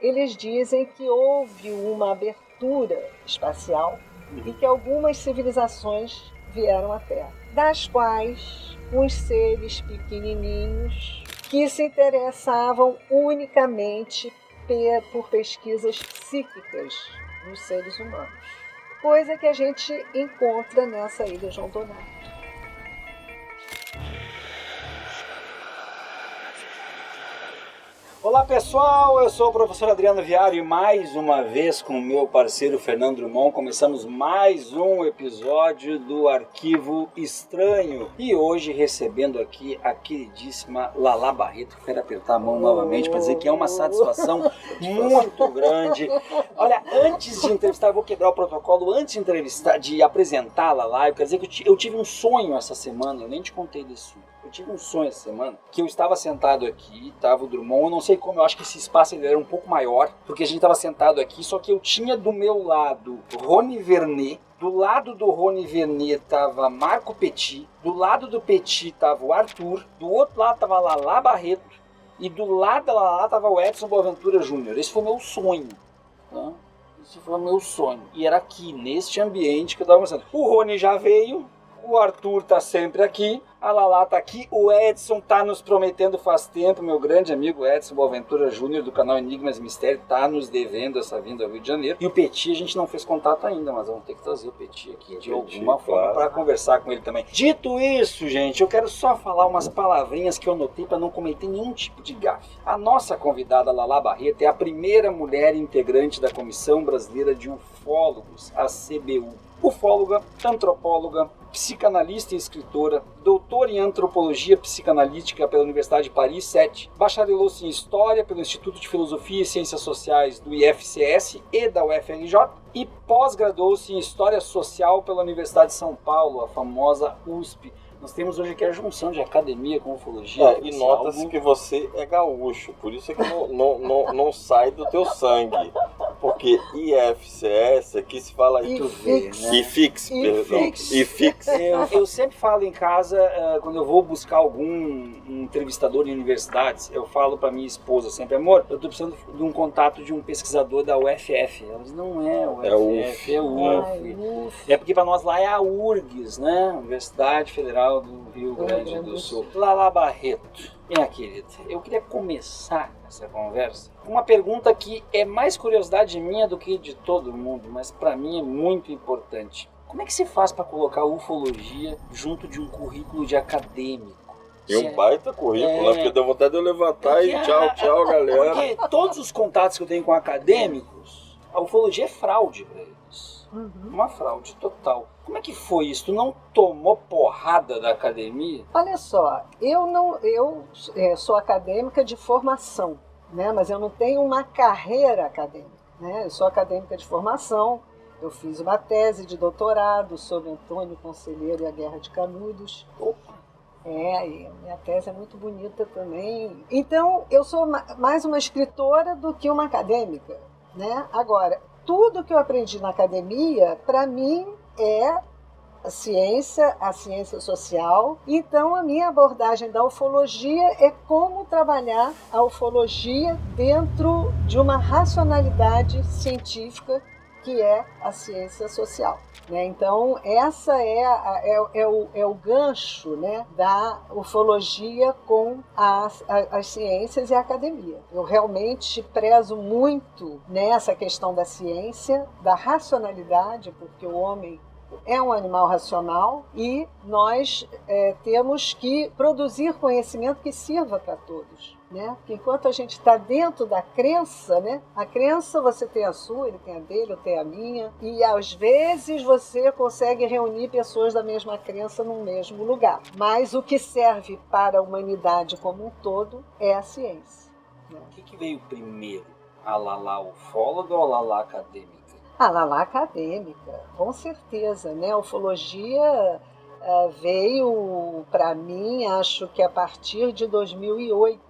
eles dizem que houve uma abertura espacial e que algumas civilizações vieram à Terra, das quais uns seres pequenininhos que se interessavam unicamente por pesquisas psíquicas nos seres humanos, coisa que a gente encontra nessa Ilha João Donato. Olá pessoal, eu sou o professor Adriano Viário e mais uma vez com o meu parceiro Fernando Drummond começamos mais um episódio do Arquivo Estranho e hoje recebendo aqui a queridíssima Lala Barreto, que quero apertar a mão novamente para dizer que é uma satisfação muito grande. Olha, antes de entrevistar, eu vou quebrar o protocolo, antes de entrevistar, de apresentar a Lala, eu quero dizer que eu tive um sonho essa semana, eu nem te contei desse sonho. Eu tive um sonho essa semana, que eu estava sentado aqui, estava o Drummond, eu não sei como, eu acho que esse espaço ele era um pouco maior, porque a gente estava sentado aqui, só que eu tinha do meu lado Rony Vernet, do lado do Rony Vernet estava Marco Petit, do lado do Petit estava o Arthur, do outro lado estava a Lala Barreto, e do lado da Lala estava o Edson Boaventura Júnior. Esse foi o meu sonho, né? Esse foi o meu sonho, e era aqui, neste ambiente que eu estava pensando. O Rony já veio, o Arthur tá sempre aqui, a Lala tá aqui, o Edson tá nos prometendo faz tempo, meu grande amigo Edson Boaventura Júnior do canal Enigmas e Mistério, tá nos devendo essa vinda ao Rio de Janeiro. E o Petit a gente não fez contato ainda, mas vamos ter que trazer o Petit aqui de alguma forma para conversar com ele também. Dito isso, gente, eu quero só falar umas palavrinhas que eu anotei para não cometer nenhum tipo de gafe. A nossa convidada Lala Barreto é a primeira mulher integrante da Comissão Brasileira de Ufólogos, a CBU. Ufóloga, antropóloga, psicanalista e escritora, doutora em antropologia psicanalítica pela Universidade de Paris 7, bacharelou-se em História pelo Instituto de Filosofia e Ciências Sociais do IFCS e da UFRJ e pós-graduou-se em História Social pela Universidade de São Paulo, a famosa USP. Nós temos hoje aqui a junção de academia com ufologia. E nota-se que você é gaúcho, por isso é que não sai do teu sangue. Porque IFCS aqui se fala IFIX, perdão. Eu sempre falo em casa, quando eu vou buscar algum entrevistador em universidades, eu falo para minha esposa sempre, amor, eu estou precisando de um contato de um pesquisador da UFF. Ela diz, não é o UFF, é o UF. É porque para nós lá é a URGS, né? Universidade Federal do Rio Grande do Sul. Lala Barreto, minha querida, eu queria começar essa conversa com uma pergunta que é mais curiosidade minha do que de todo mundo, mas para mim é muito importante. Como é que se faz para colocar a ufologia junto de um currículo de acadêmico? E um baita currículo, né? Porque deu vontade de eu levantar e tchau, galera. Porque todos os contatos que eu tenho com acadêmicos, a ufologia é fraude para eles. Uma fraude total. Como é que foi isso? Tu não tomou porrada da academia? Olha só, eu sou acadêmica de formação, né? Mas eu não tenho uma carreira acadêmica, né? Eu sou acadêmica de formação, eu fiz uma tese de doutorado sobre Antônio Conselheiro e a Guerra de Canudos. E minha tese é muito bonita também. Então, eu sou mais uma escritora do que uma acadêmica, né? Agora, tudo que eu aprendi na academia, para mim, é a ciência social. Então, a minha abordagem da ufologia é como trabalhar a ufologia dentro de uma racionalidade científica que é a ciência social, né? Então, essa é o gancho, né, da ufologia com as ciências e a academia. Eu realmente prezo muito nessa questão da ciência, da racionalidade, porque o homem é um animal racional e nós temos que produzir conhecimento que sirva para todos, né? Porque enquanto a gente está dentro da crença, né? A crença você tem a sua, ele tem a dele, eu tenho a minha, e às vezes você consegue reunir pessoas da mesma crença no mesmo lugar. Mas o que serve para a humanidade como um todo é a ciência, né? O que veio primeiro? A Lala ufóloga ou a Lala acadêmica? A Lala acadêmica, com certeza, né? A ufologia veio para mim, acho que a partir de 2008,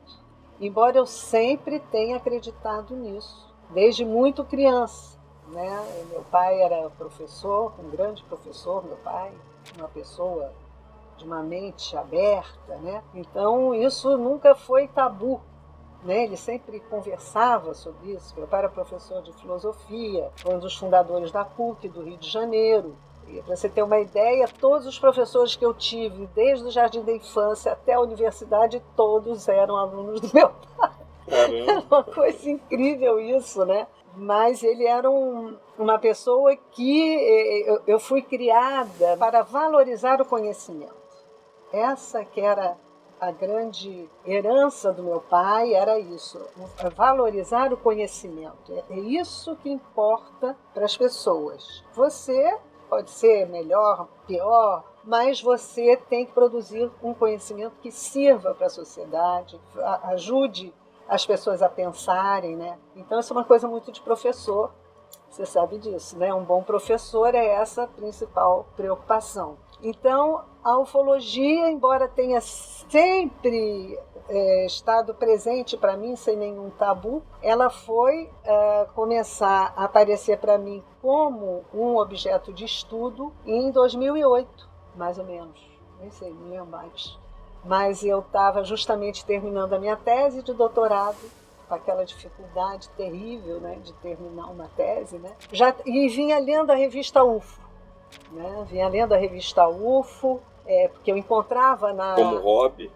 embora eu sempre tenha acreditado nisso, desde muito criança, né? Meu pai era professor, um grande professor, meu pai, uma pessoa de uma mente aberta, né? Então isso nunca foi tabu né? Ele sempre conversava sobre isso. Meu pai era professor de filosofia, foi um dos fundadores da PUC do Rio de Janeiro. E para você ter uma ideia, todos os professores que eu tive, desde o jardim da infância até a universidade, todos eram alunos do meu pai. Era uma coisa incrível isso, né? Mas ele era uma pessoa que eu fui criada para valorizar o conhecimento. Essa que era a grande herança do meu pai, era isso, valorizar o conhecimento. É isso que importa para as pessoas. Você pode ser melhor, pior, mas você tem que produzir um conhecimento que sirva para a sociedade, ajude as pessoas a pensarem, né? Então, isso é uma coisa muito de professor, você sabe disso, né? Um bom professor é essa a principal preocupação. Então, a ufologia, embora tenha sempre estado presente para mim, sem nenhum tabu, ela foi começar a aparecer para mim como um objeto de estudo em 2008, mais ou menos. Nem sei, não lembro mais. Mas eu estava justamente terminando a minha tese de doutorado, com aquela dificuldade terrível, né, de terminar uma tese, né? E vinha lendo a revista UFO. Né? Vinha lendo a revista UFO, porque eu encontrava na... Como hobby?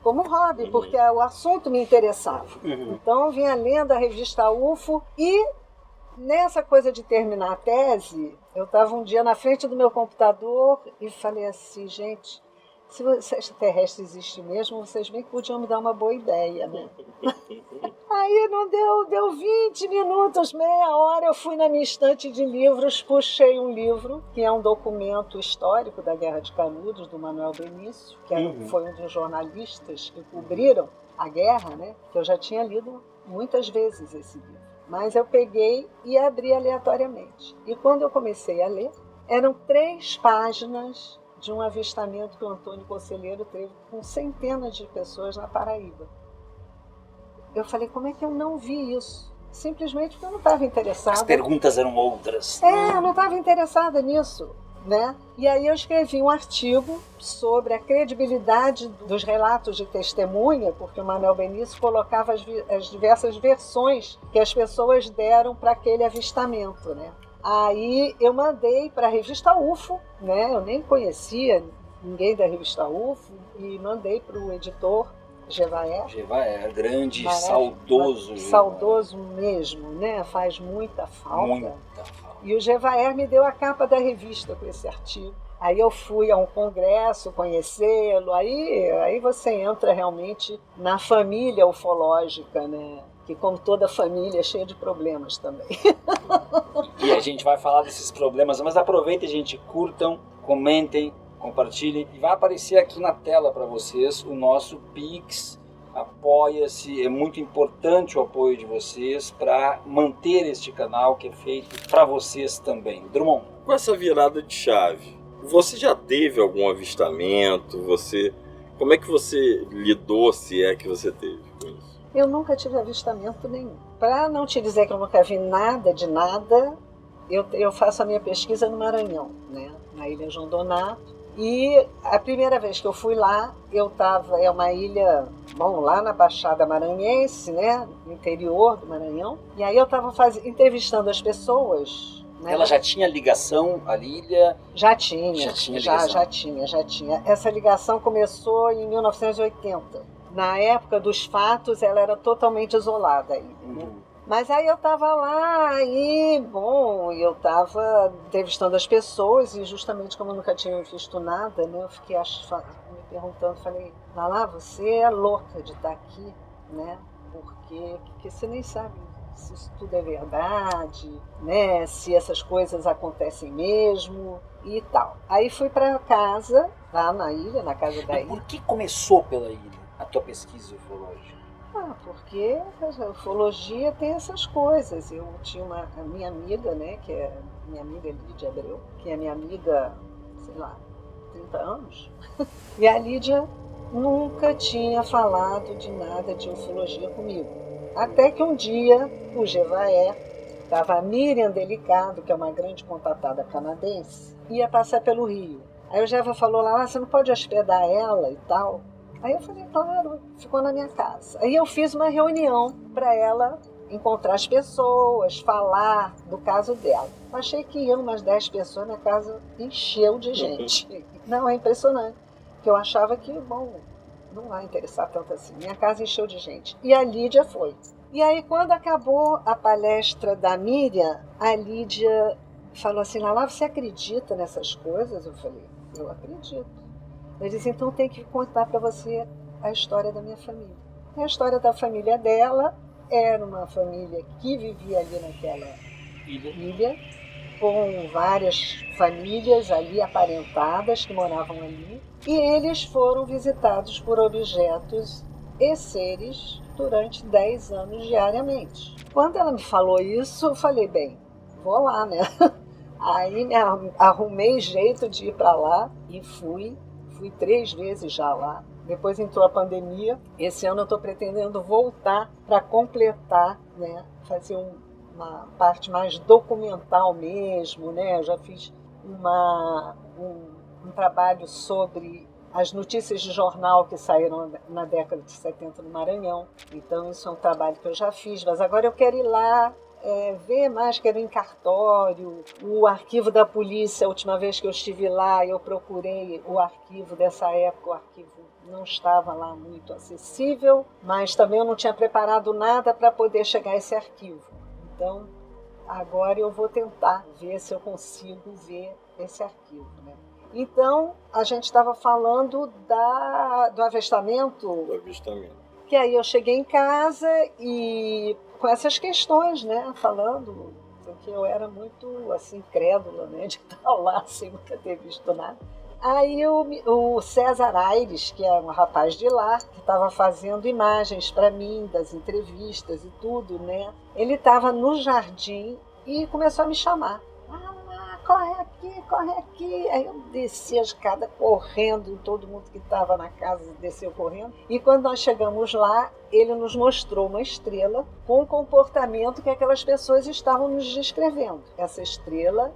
Como hobby, porque o assunto me interessava. Então eu vinha lendo a revista UFO e nessa coisa de terminar a tese, eu estava um dia na frente do meu computador e falei assim, gente, se o extraterrestre existe mesmo, vocês bem que podiam me dar uma boa ideia, né? Aí não deu 20 minutos, meia hora, eu fui na minha estante de livros, puxei um livro, que é um documento histórico da Guerra de Canudos, do Manuel Benício, que foi um dos jornalistas que cobriram a guerra, né? Que eu já tinha lido muitas vezes esse livro. Mas eu peguei e abri aleatoriamente. E quando eu comecei a ler, eram 3 páginas de um avistamento que o Antônio Conselheiro teve com centenas de pessoas na Paraíba. Eu falei, como é que eu não vi isso? Simplesmente porque eu não estava interessada. As perguntas eram outras. Eu não estava interessada nisso, né? E aí eu escrevi um artigo sobre a credibilidade dos relatos de testemunha, porque o Manuel Benício colocava as diversas versões que as pessoas deram para aquele avistamento, né? Aí eu mandei para a revista UFO, né? Eu nem conhecia ninguém da revista UFO, e mandei para o editor Gevaer, grande, saudoso. Saudoso mesmo, né? Faz muita falta. Muita falta. E o Gevaer me deu a capa da revista com esse artigo. Aí eu fui a um congresso conhecê-lo, aí você entra realmente na família ufológica, né? Que como toda família é cheia de problemas também. E a gente vai falar desses problemas, mas aproveitem, gente, curtam, comentem, compartilhem. E vai aparecer aqui na tela para vocês o nosso Pix. Apoia-se, é muito importante o apoio de vocês para manter este canal que é feito para vocês também. Drummond. Com essa virada de chave, você já teve algum avistamento? Como é que você lidou, se é que você teve com isso? Eu nunca tive avistamento nenhum. Para não te dizer que eu nunca vi nada de nada, eu faço a minha pesquisa no Maranhão, né? Na Ilha João Donato. E a primeira vez que eu fui lá, é uma ilha, lá na Baixada Maranhense, né? No interior do Maranhão. E aí eu estava entrevistando as pessoas. Né? Ela já tinha ligação à ilha? Já tinha. Já tinha. Essa ligação começou em 1980. Na época dos fatos, ela era totalmente isolada aí, né? Mas aí eu estava lá e, eu estava entrevistando as pessoas e justamente como eu nunca tinha visto nada, né, eu fiquei me perguntando, falei, Lala, você é louca de estar aqui, né? Porque você nem sabe se isso tudo é verdade, né? Se essas coisas acontecem mesmo e tal. Aí fui para casa, lá na ilha, na casa da ilha. Por que começou pela ilha a tua pesquisa ufológica? Porque a ufologia tem essas coisas. Eu tinha a minha amiga, né, que é minha amiga Lídia Abreu, que é minha amiga, sei lá, 30 anos. E a Lídia nunca tinha falado de nada de ufologia comigo. Até que um dia, o Gevaer, estava a Miriam Delicado, que é uma grande contatada canadense, ia passar pelo Rio. Aí o Geva falou lá, você não pode hospedar ela e tal? Aí eu falei, claro, ficou na minha casa. Aí eu fiz uma reunião para ela encontrar as pessoas, falar do caso dela. Achei que iam umas 10 pessoas, minha casa encheu de gente. Não, é impressionante. Porque eu achava que, bom, não vai interessar tanto assim. Minha casa encheu de gente. E a Lídia foi. E aí, quando acabou a palestra da Miriam, a Lídia falou assim, Lala, você acredita nessas coisas? Eu falei, eu acredito. Ele disse, então tem que contar para você a história da minha família. A história da família dela era uma família que vivia ali naquela ilha, com várias famílias ali aparentadas que moravam ali, e eles foram visitados por objetos e seres durante 10 anos diariamente. Quando ela me falou isso, eu falei, bem, vou lá, né? Aí me arrumei jeito de ir para lá e fui 3 vezes já lá. Depois entrou a pandemia. Esse ano eu estou pretendendo voltar para completar, né? Fazer uma parte mais documental mesmo, né? Eu já fiz um trabalho sobre as notícias de jornal que saíram na década de 70 no Maranhão. Então isso é um trabalho que eu já fiz, mas agora eu quero ir lá ver mais, quero ir em cartório, o arquivo da polícia. A última vez que eu estive lá, eu procurei o arquivo dessa época, o arquivo não estava lá muito acessível, mas também eu não tinha preparado nada para poder chegar a esse arquivo. Então, agora eu vou tentar ver se eu consigo ver esse arquivo, né? Então, a gente estava falando do avistamento. Do avistamento. Que aí eu cheguei em casa e com essas questões, né, falando, porque eu era muito, assim, crédula, né, de estar lá sem nunca ter visto nada. Aí o César Aires, que é um rapaz de lá, que estava fazendo imagens para mim, das entrevistas e tudo, né, ele estava no jardim e começou a me chamar. Corre aqui. Aí eu desci a escada correndo, todo mundo que estava na casa desceu correndo. E quando nós chegamos lá, ele nos mostrou uma estrela com o comportamento que aquelas pessoas estavam nos descrevendo. Essa estrela,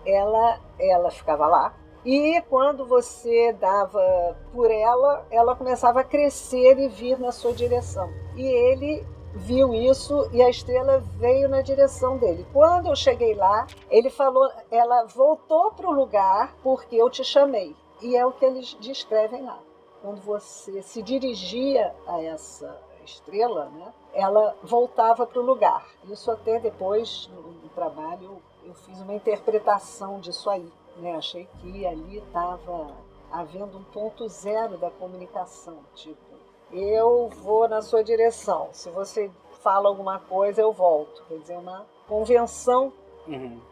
ela ficava lá. E quando você dava por ela, ela começava a crescer e vir na sua direção. E ele viu isso e a estrela veio na direção dele. Quando eu cheguei lá, ele falou, ela voltou para o lugar porque eu te chamei. E é o que eles descrevem lá. Quando você se dirigia a essa estrela, né, ela voltava para o lugar. Isso até depois, no trabalho, eu fiz uma interpretação disso aí, né? Achei que ali estava havendo um ponto zero da comunicação, tipo, eu vou na sua direção. Se você fala alguma coisa, eu volto. Quer dizer, uma convenção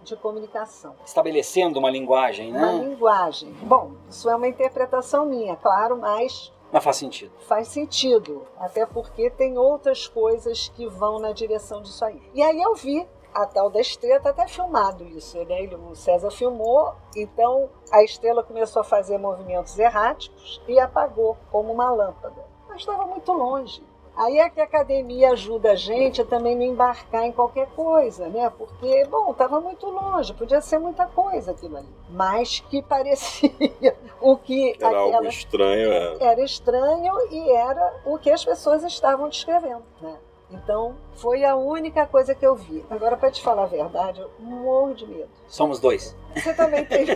de comunicação. Estabelecendo uma linguagem, né? Uma linguagem. Bom, isso é uma interpretação minha, claro, mas faz sentido. Faz sentido, até porque tem outras coisas que vão na direção disso aí. E aí eu vi a tal da estrela, está até filmado isso, né? O César filmou, então a estrela começou a fazer movimentos erráticos e apagou como uma lâmpada. Mas estava muito longe. Aí é que a academia ajuda a gente a também não embarcar em qualquer coisa, né? Porque, bom, estava muito longe, podia ser muita coisa aquilo ali. Mas que parecia o que... Era algo estranho. Era estranho e era o que as pessoas estavam descrevendo, né? Então, foi a única coisa que eu vi. Agora, para te falar a verdade, eu morro de medo. Somos 2. Você também tem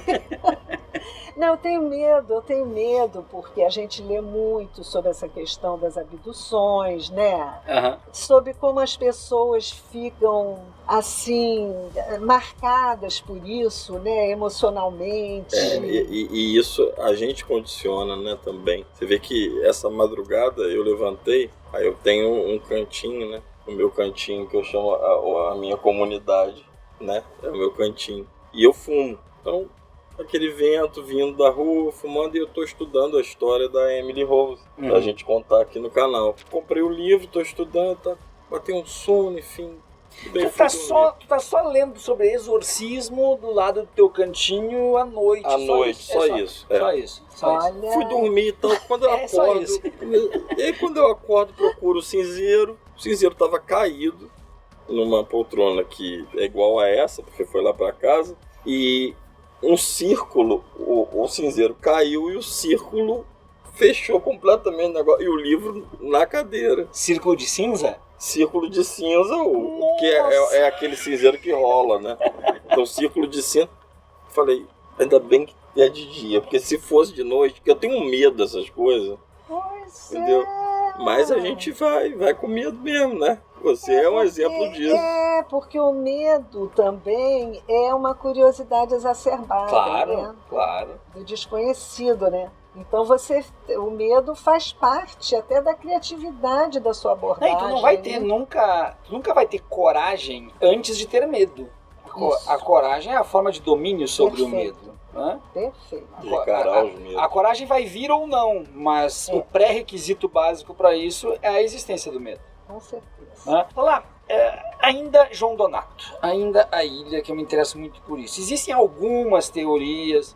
Não, eu tenho medo, porque a gente lê muito sobre essa questão das abduções, né? Sobre como as pessoas ficam, assim, marcadas por isso, né? Emocionalmente. E isso a gente condiciona, né, também. Você vê que essa madrugada eu levantei, aí eu tenho um cantinho, né? O meu cantinho que eu chamo a minha comunidade, né? É o meu cantinho. E eu fumo. Então, aquele vento vindo da rua, fumando, e eu estou estudando a história da Emily Rose, pra gente contar aqui no canal. Comprei o livro, estou estudando, tá, bateu um sono, enfim. Tu tá só lendo sobre exorcismo do lado do teu cantinho à noite. Só isso. Só isso. Olha... Fui dormir, então, quando eu acordo... E aí, quando eu acordo, procuro o cinzeiro. O cinzeiro estava caído numa poltrona que é igual a essa, porque foi lá para casa. E um círculo, o cinzeiro caiu e o círculo fechou completamente o negócio. E o livro na cadeira. Círculo de cinza? Círculo de cinza, que é aquele cinzeiro que rola, né? Então, círculo de cinza. Falei, ainda bem que é de dia, porque se fosse de noite, porque eu tenho medo dessas coisas. Pois entendeu? é. Mas a gente vai com medo mesmo, né? Você é um exemplo disso. É, porque o medo também é uma curiosidade exacerbada, Claro, né? claro. Do desconhecido, né? Então o medo faz parte até da criatividade da sua abordagem. Não, e tu não vai ter nunca vai ter coragem antes de ter medo. A coragem é a forma de domínio sobre o medo. Né? Perfeito. A coragem vai vir ou não, mas o pré-requisito básico para isso é a existência do medo. Com certeza. Né? Olá, ainda João Donato, ainda a ilha, que eu me interesso muito por isso. Existem algumas teorias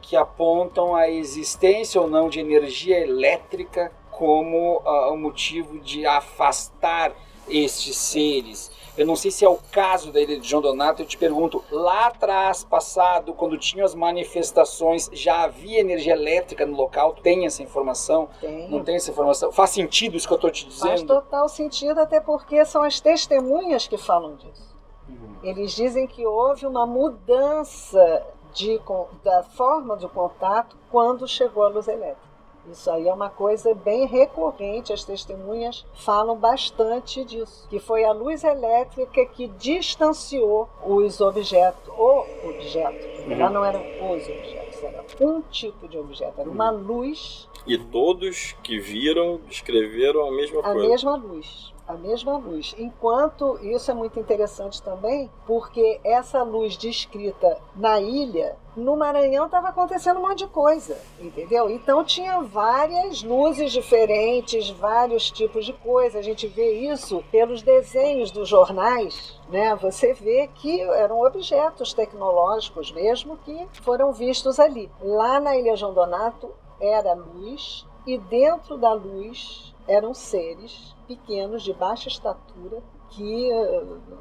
que apontam a existência ou não de energia elétrica como o motivo de afastar estes seres. Eu não sei se é o caso da ilha de João Donato, eu te pergunto, lá atrás, passado, quando tinham as manifestações, já havia energia elétrica no local? Tem essa informação? Tem. Não tem essa informação? Faz sentido isso que eu estou te dizendo? Faz total sentido, até porque são as testemunhas que falam disso. Eles dizem que houve uma mudança da forma do contato quando chegou a luz elétrica. Isso aí é uma coisa bem recorrente, as testemunhas falam bastante disso, que foi a luz elétrica que distanciou os objetos, lá não eram os objetos, era um tipo de objeto, era uma luz. E todos que viram descreveram a mesma coisa. A mesma luz. Enquanto, isso é muito interessante também, porque essa luz descrita na ilha, no Maranhão estava acontecendo um monte de coisa, entendeu? Então tinha várias luzes diferentes, vários tipos de coisa. A gente vê isso pelos desenhos dos jornais, né? Você vê que eram objetos tecnológicos mesmo que foram vistos ali. Lá na Ilha João Donato era luz e dentro da luz eram seres pequenos, de baixa estatura, que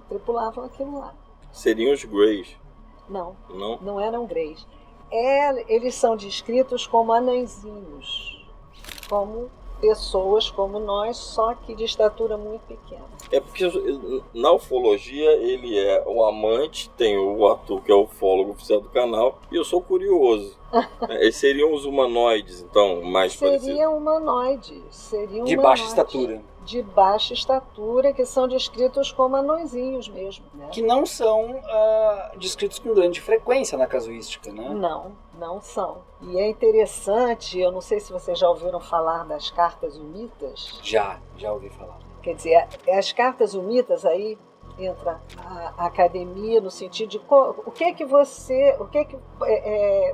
tripulavam aquilo lá. Seriam os Greys? Não eram Greys. Eles são descritos como anãozinhos, como pessoas como nós, só que de estatura muito pequena. É porque na ufologia ele é o amante, tem o Arthur que é o ufólogo oficial do canal, e eu sou curioso. Eles seriam os humanoides, então, mais parecidos? Seriam humanoides. De baixa estatura. De baixa estatura, que são descritos como anõezinhos mesmo. Né? Que não são descritos com grande frequência na casuística, né? Não são. E é interessante, eu não sei se vocês já ouviram falar das cartas humitas. Já ouvi falar. Quer dizer, as cartas humitas aí entra a academia no sentido de o que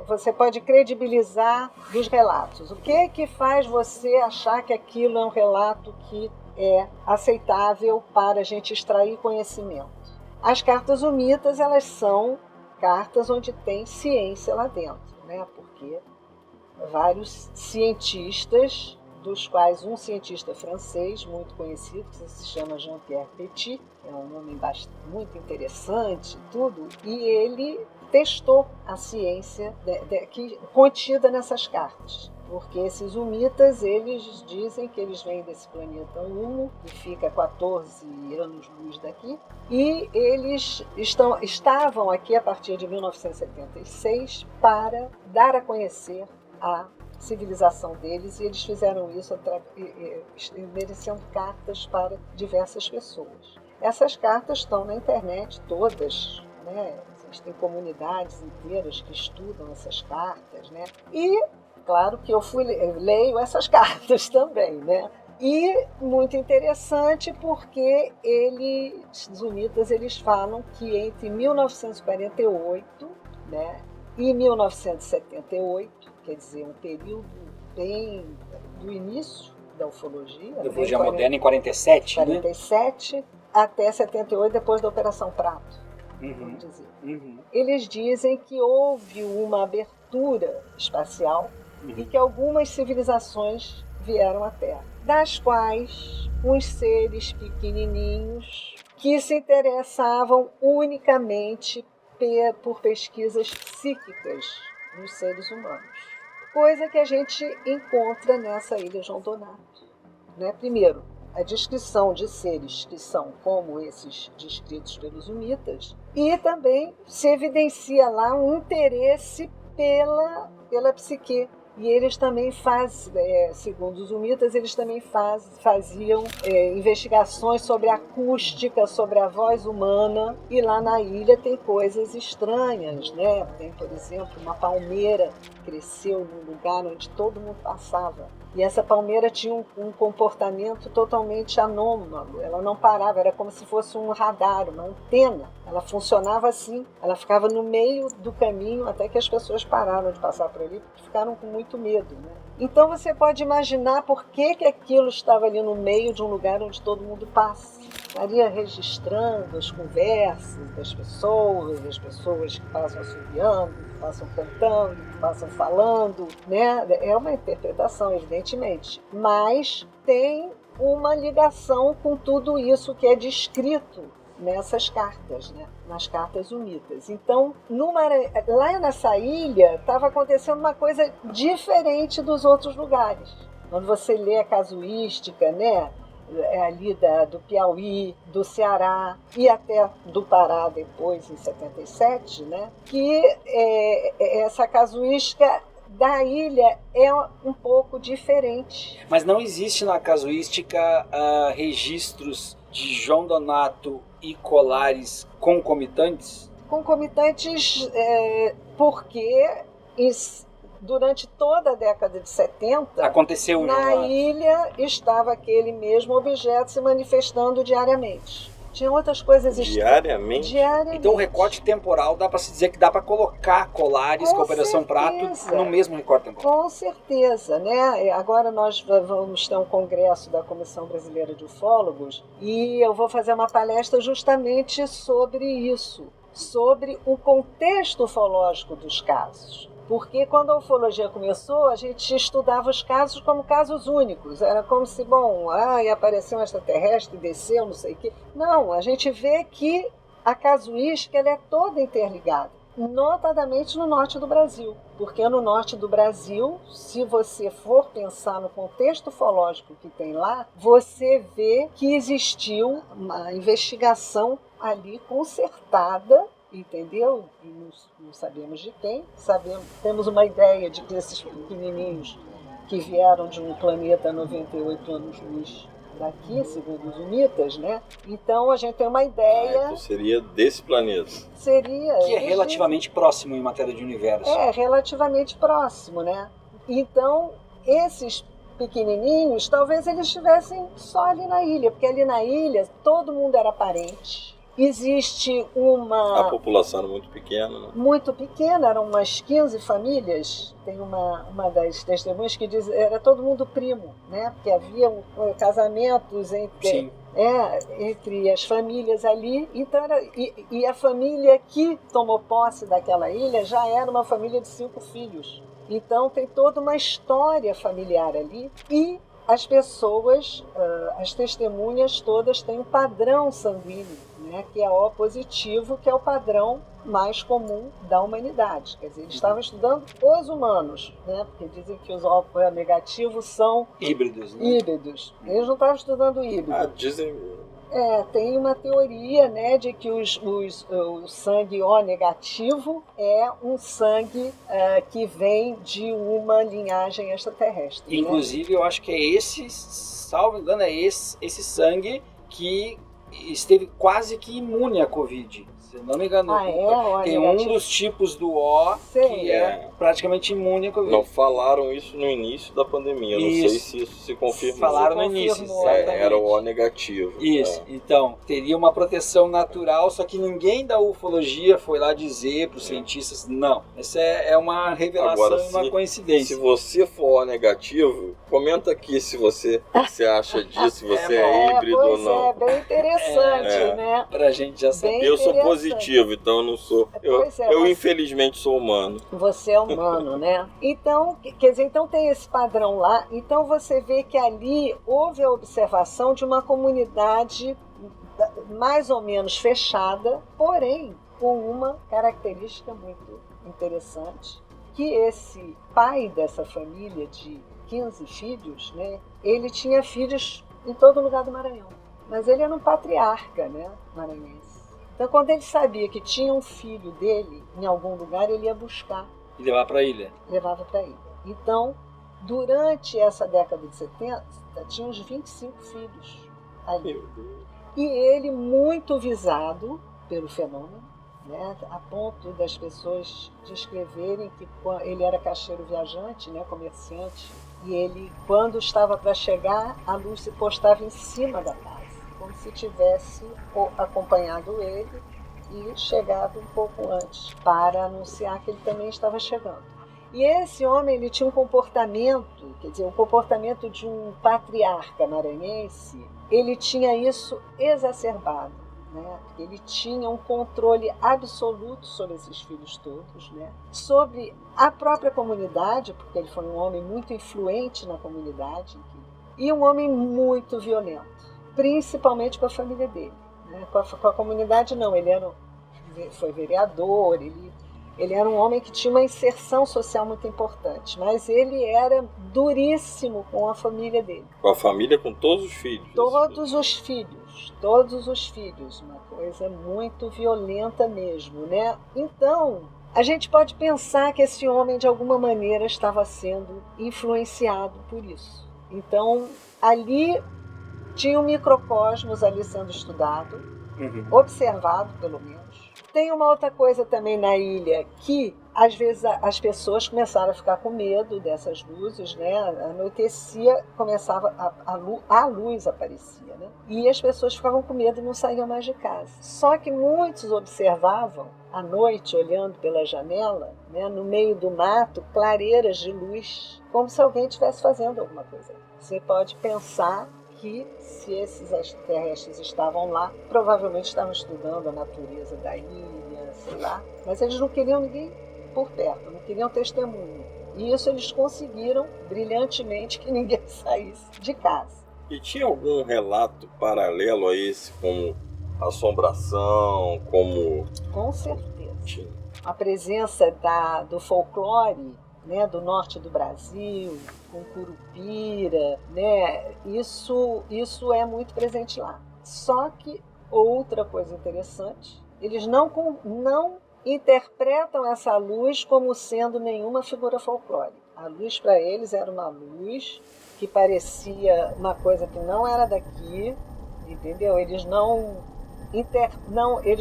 você pode credibilizar dos relatos. O que faz você achar que aquilo é um relato que é aceitável para a gente extrair conhecimento? As cartas humitas, elas são cartas onde tem ciência lá dentro, né? Porque vários cientistas, dos quais um cientista francês muito conhecido, que se chama Jean-Pierre Petit, que é um homem muito interessante, tudo, e ele testou a ciência contida nessas cartas. Porque esses humitas, eles dizem que eles vêm desse planeta Humo, que fica 14 anos-luz daqui, e eles estavam aqui a partir de 1976 para dar a conhecer a civilização deles, e eles fizeram isso merecendo cartas para diversas pessoas. Essas cartas estão na internet todas, né? Existem comunidades inteiras que estudam essas cartas, né? E claro que eu leio essas cartas também, né? E muito interessante porque os humitas, eles falam que entre 1948, né, e 1978, quer dizer, um período bem do início da ufologia. Da ufologia moderna em 47, né? 47 até 78, depois da Operação Prato, vamos dizer. Eles dizem que houve uma abertura espacial e que algumas civilizações vieram à Terra, das quais uns seres pequenininhos que se interessavam unicamente por pesquisas psíquicas nos seres humanos. coisa que a gente encontra nessa Ilha João Donato, né? Primeiro, a descrição de seres que são como esses descritos pelos humitas, e também se evidencia lá um interesse pela psique. E eles também segundo os humitas, eles também faziam investigações sobre a acústica, sobre a voz humana. E lá na ilha tem coisas estranhas, né? Tem, por exemplo, uma palmeira que cresceu num lugar onde todo mundo passava. E essa palmeira tinha um comportamento totalmente anômalo. Ela não parava, era como se fosse um radar, uma antena. Ela funcionava assim, ela ficava no meio do caminho até que as pessoas pararam de passar por ali, porque ficaram com muito medo, né? Então você pode imaginar por que aquilo estava ali no meio de um lugar onde todo mundo passa. Estaria registrando as conversas das pessoas que passam assobiando, que passam cantando, que passam falando, né? É uma interpretação, evidentemente, mas tem uma ligação com tudo isso que é descrito nessas cartas, né? Nas cartas humitas. Então, lá nessa ilha, estava acontecendo uma coisa diferente dos outros lugares. Quando você lê a casuística, né? Ali do Piauí, do Ceará e até do Pará depois, em 77, né? Que essa casuística da ilha é um pouco diferente. Mas não existe na casuística registros de João Donato e Colares concomitantes? Concomitantes porque durante toda a década de 70, aconteceu na ilha estava aquele mesmo objeto se manifestando diariamente. Tinha outras coisas diariamente? Diariamente. Então o recorte temporal dá para se dizer que dá para colocar Colares com a Operação Prato no mesmo recorte temporal. Com certeza, né? Agora nós vamos ter um congresso da Comissão Brasileira de Ufólogos e eu vou fazer uma palestra justamente sobre isso, sobre o contexto ufológico dos casos. Porque quando a ufologia começou, a gente estudava os casos como casos únicos. Era como se, apareceu um extraterrestre, desceu, não sei o quê. Não, a gente vê que a casuística ela é toda interligada, notadamente no norte do Brasil. Porque no norte do Brasil, se você for pensar no contexto ufológico que tem lá, você vê que existiu uma investigação ali concertada, entendeu? E não sabemos de quem, temos uma ideia de que esses pequenininhos que vieram de um planeta 98 anos-luz daqui, segundo os humitas, né? Então a gente tem uma ideia... então seria desse planeta. Seria... Que é relativamente próximo em matéria de universo. É, relativamente próximo, né? Então, esses pequenininhos, talvez eles estivessem só ali na ilha, porque ali na ilha todo mundo era parente. Existe A população era muito pequena, né? Muito pequena, eram umas 15 famílias. Tem uma das testemunhas que diz que era todo mundo primo, né? Porque havia casamentos entre as famílias ali. Então e a família que tomou posse daquela ilha já era uma família de 5 filhos. Então tem toda uma história familiar ali. E as pessoas, as testemunhas todas têm um padrão sanguíneo, né, que é O positivo, que é o padrão mais comum da humanidade. Quer dizer, eles estavam estudando os humanos, né, porque dizem que os O negativos são híbridos, né? Híbridos. Eles não estavam estudando híbridos. Dizem... tem uma teoria, né, de que o sangue O negativo é um sangue que vem de uma linhagem extraterrestre. Inclusive, né? Eu acho que é esse, salvo engano, é esse sangue que esteve quase que imune à Covid. Se não me engano, tem um dos tipos do O que é praticamente imune à Covid. Não falaram isso no início da pandemia, não sei se isso se confirmou. Falaram no início, era o O negativo. Isso, então, teria uma proteção natural, só que ninguém da ufologia foi lá dizer para os cientistas, não. Essa é uma revelação e uma coincidência. Se você for O negativo, comenta aqui se você acha disso, se você é híbrido ou não. É bem interessante, né? Pra gente já saber. Eu sou positivo, então eu não sou. Eu infelizmente sou humano. Você é humano, né? Então, quer dizer, então tem esse padrão lá. Então você vê que ali houve a observação de uma comunidade mais ou menos fechada, porém com uma característica muito interessante, que esse pai dessa família de 15 filhos, né, ele tinha filhos em todo lugar do Maranhão. Mas ele era um patriarca, né, maranhense. Então, quando ele sabia que tinha um filho dele em algum lugar, ele ia buscar. E levar para a ilha. Levava para a ilha. Então, durante essa década de 70, tinha uns 25 filhos ali. Meu Deus. E ele muito visado pelo fenômeno, né, a ponto das pessoas descreverem que ele era caixeiro viajante, né, comerciante, e ele, quando estava para chegar, a luz se postava em cima da casa, como se tivesse acompanhado ele e chegado um pouco antes, para anunciar que ele também estava chegando. E esse homem, ele tinha um comportamento, quer dizer, o comportamento de um patriarca maranhense, ele tinha isso exacerbado, né? Ele tinha um controle absoluto sobre esses filhos todos, né? Sobre a própria comunidade, porque ele foi um homem muito influente na comunidade, e um homem muito violento, principalmente com a família dele, né? Com a comunidade não, foi vereador, ele era um homem que tinha uma inserção social muito importante, mas ele era duríssimo com a família dele. Com a família, com todos os filhos? Todos os filhos, uma coisa muito violenta mesmo, né? Então, a gente pode pensar que esse homem, de alguma maneira, estava sendo influenciado por isso. Então, ali tinha um microcosmos ali sendo estudado, observado, pelo menos. Tem uma outra coisa também na ilha, que às vezes as pessoas começaram a ficar com medo dessas luzes, né? Anoitecia, começava a luz aparecia, né? E as pessoas ficavam com medo e não saíam mais de casa. Só que muitos observavam à noite, olhando pela janela, né, no meio do mato, clareiras de luz, como se alguém estivesse fazendo alguma coisa. Você pode pensar que, se esses extraterrestres estavam lá, provavelmente estavam estudando a natureza da ilha, sei lá, mas eles não queriam ninguém por perto, não queriam testemunho. E isso eles conseguiram brilhantemente, que ninguém saísse de casa. E tinha algum relato paralelo a esse, como assombração, como... Com certeza. A presença do folclore, né, do norte do Brasil, com Curupira, né, isso é muito presente lá. Só que outra coisa interessante, eles não interpretam essa luz como sendo nenhuma figura folclórica. A luz para eles era uma luz que parecia uma coisa que não era daqui, entendeu? Eles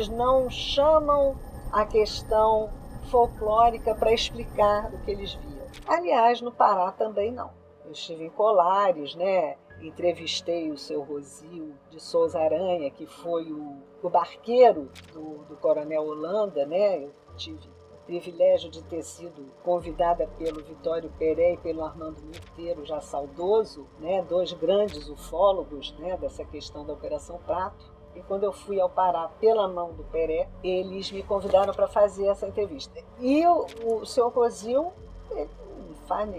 não chamam a questão folclórica para explicar o que eles viam. Aliás, no Pará também não. Eu estive em Colares, né? Entrevistei o seu Rosio de Souza Aranha, que foi o barqueiro do Coronel Holanda, né? Eu tive o privilégio de ter sido convidada pelo Vitório Peré e pelo Armando Monteiro, já saudoso, né? Dois grandes ufólogos, né? Dessa questão da Operação Prato. E quando eu fui ao Pará pela mão do Peré, eles me convidaram para fazer essa entrevista. E o seu Rosio, ele não faz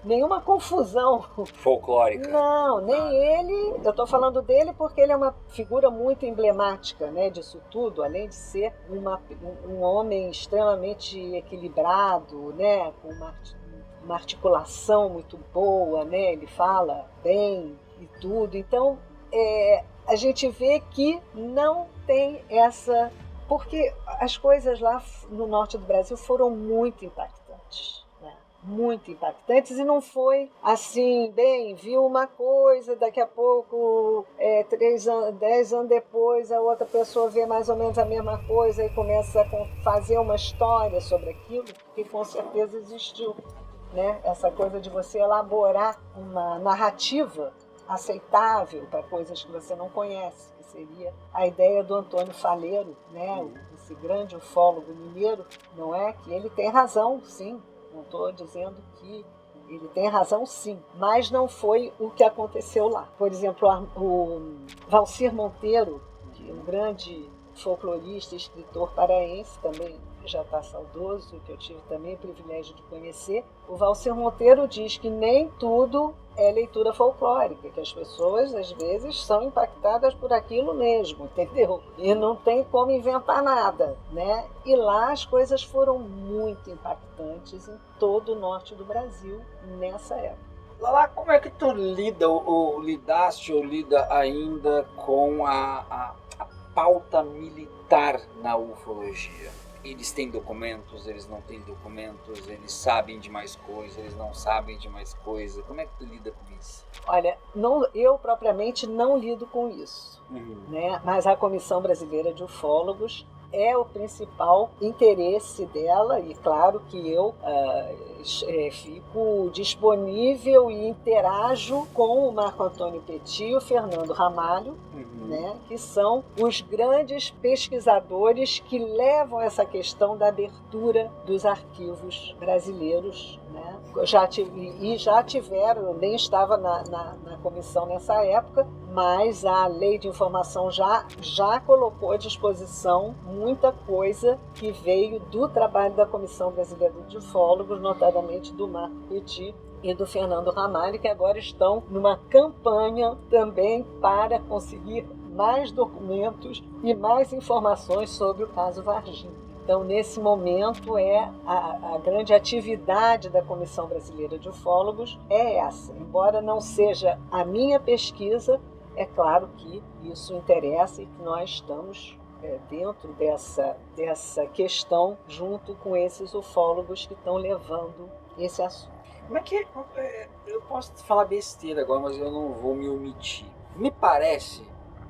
nenhuma confusão folclórica. Não, nem ele. Eu estou falando dele porque ele é uma figura muito emblemática, né, disso tudo, além de ser um homem extremamente equilibrado, né, com uma articulação muito boa, né, ele fala bem e tudo. Então, a gente vê que não tem essa... Porque as coisas lá no norte do Brasil foram muito impactantes. Né? Muito impactantes, e não foi assim, bem, viu uma coisa, daqui a pouco, 10 anos depois, a outra pessoa vê mais ou menos a mesma coisa e começa a fazer uma história sobre aquilo, que com certeza existiu. Né? Essa coisa de você elaborar uma narrativa aceitável para coisas que você não conhece, que seria a ideia do Antônio Faleiro, né? Esse grande ufólogo mineiro, não é? Que ele tem razão, sim, não estou dizendo que ele tem razão, sim, mas não foi o que aconteceu lá. Por exemplo, o Valcir Monteiro, que é um grande folclorista e escritor paraense, também já está saudoso, que eu tive também o privilégio de conhecer. O Valcir Monteiro diz que nem tudo é leitura folclórica, que as pessoas, às vezes, são impactadas por aquilo mesmo, entendeu? E não tem como inventar nada, né? E lá as coisas foram muito impactantes em todo o norte do Brasil nessa época. Lala, como é que tu lida, ou lidaste, ou lida ainda com a pauta militar na ufologia? Eles têm documentos, eles não têm documentos, eles sabem de mais coisa, eles não sabem de mais coisa. Como é que tu lida com isso? Olha, eu propriamente não lido com isso, né? Mas a Comissão Brasileira de Ufólogos é o principal interesse dela, e claro que eu fico disponível e interajo com o Marco Antônio Petit e o Fernando Ramalho, né, que são os grandes pesquisadores que levam essa questão da abertura dos arquivos brasileiros, né? Já tiveram, eu nem estava na comissão nessa época, mas a Lei de Informação já colocou à disposição muita coisa que veio do trabalho da Comissão Brasileira de Ufólogos, notadamente do Marco Petit e do Fernando Ramalho, que agora estão numa campanha também para conseguir mais documentos e mais informações sobre o caso Varginha. Então, nesse momento, a grande atividade da Comissão Brasileira de Ufólogos é essa. Embora não seja a minha pesquisa, é claro que isso interessa e que nós estamos dentro dessa questão junto com esses ufólogos que estão levando esse assunto. Como é que eu posso falar besteira agora, mas eu não vou me omitir. Me parece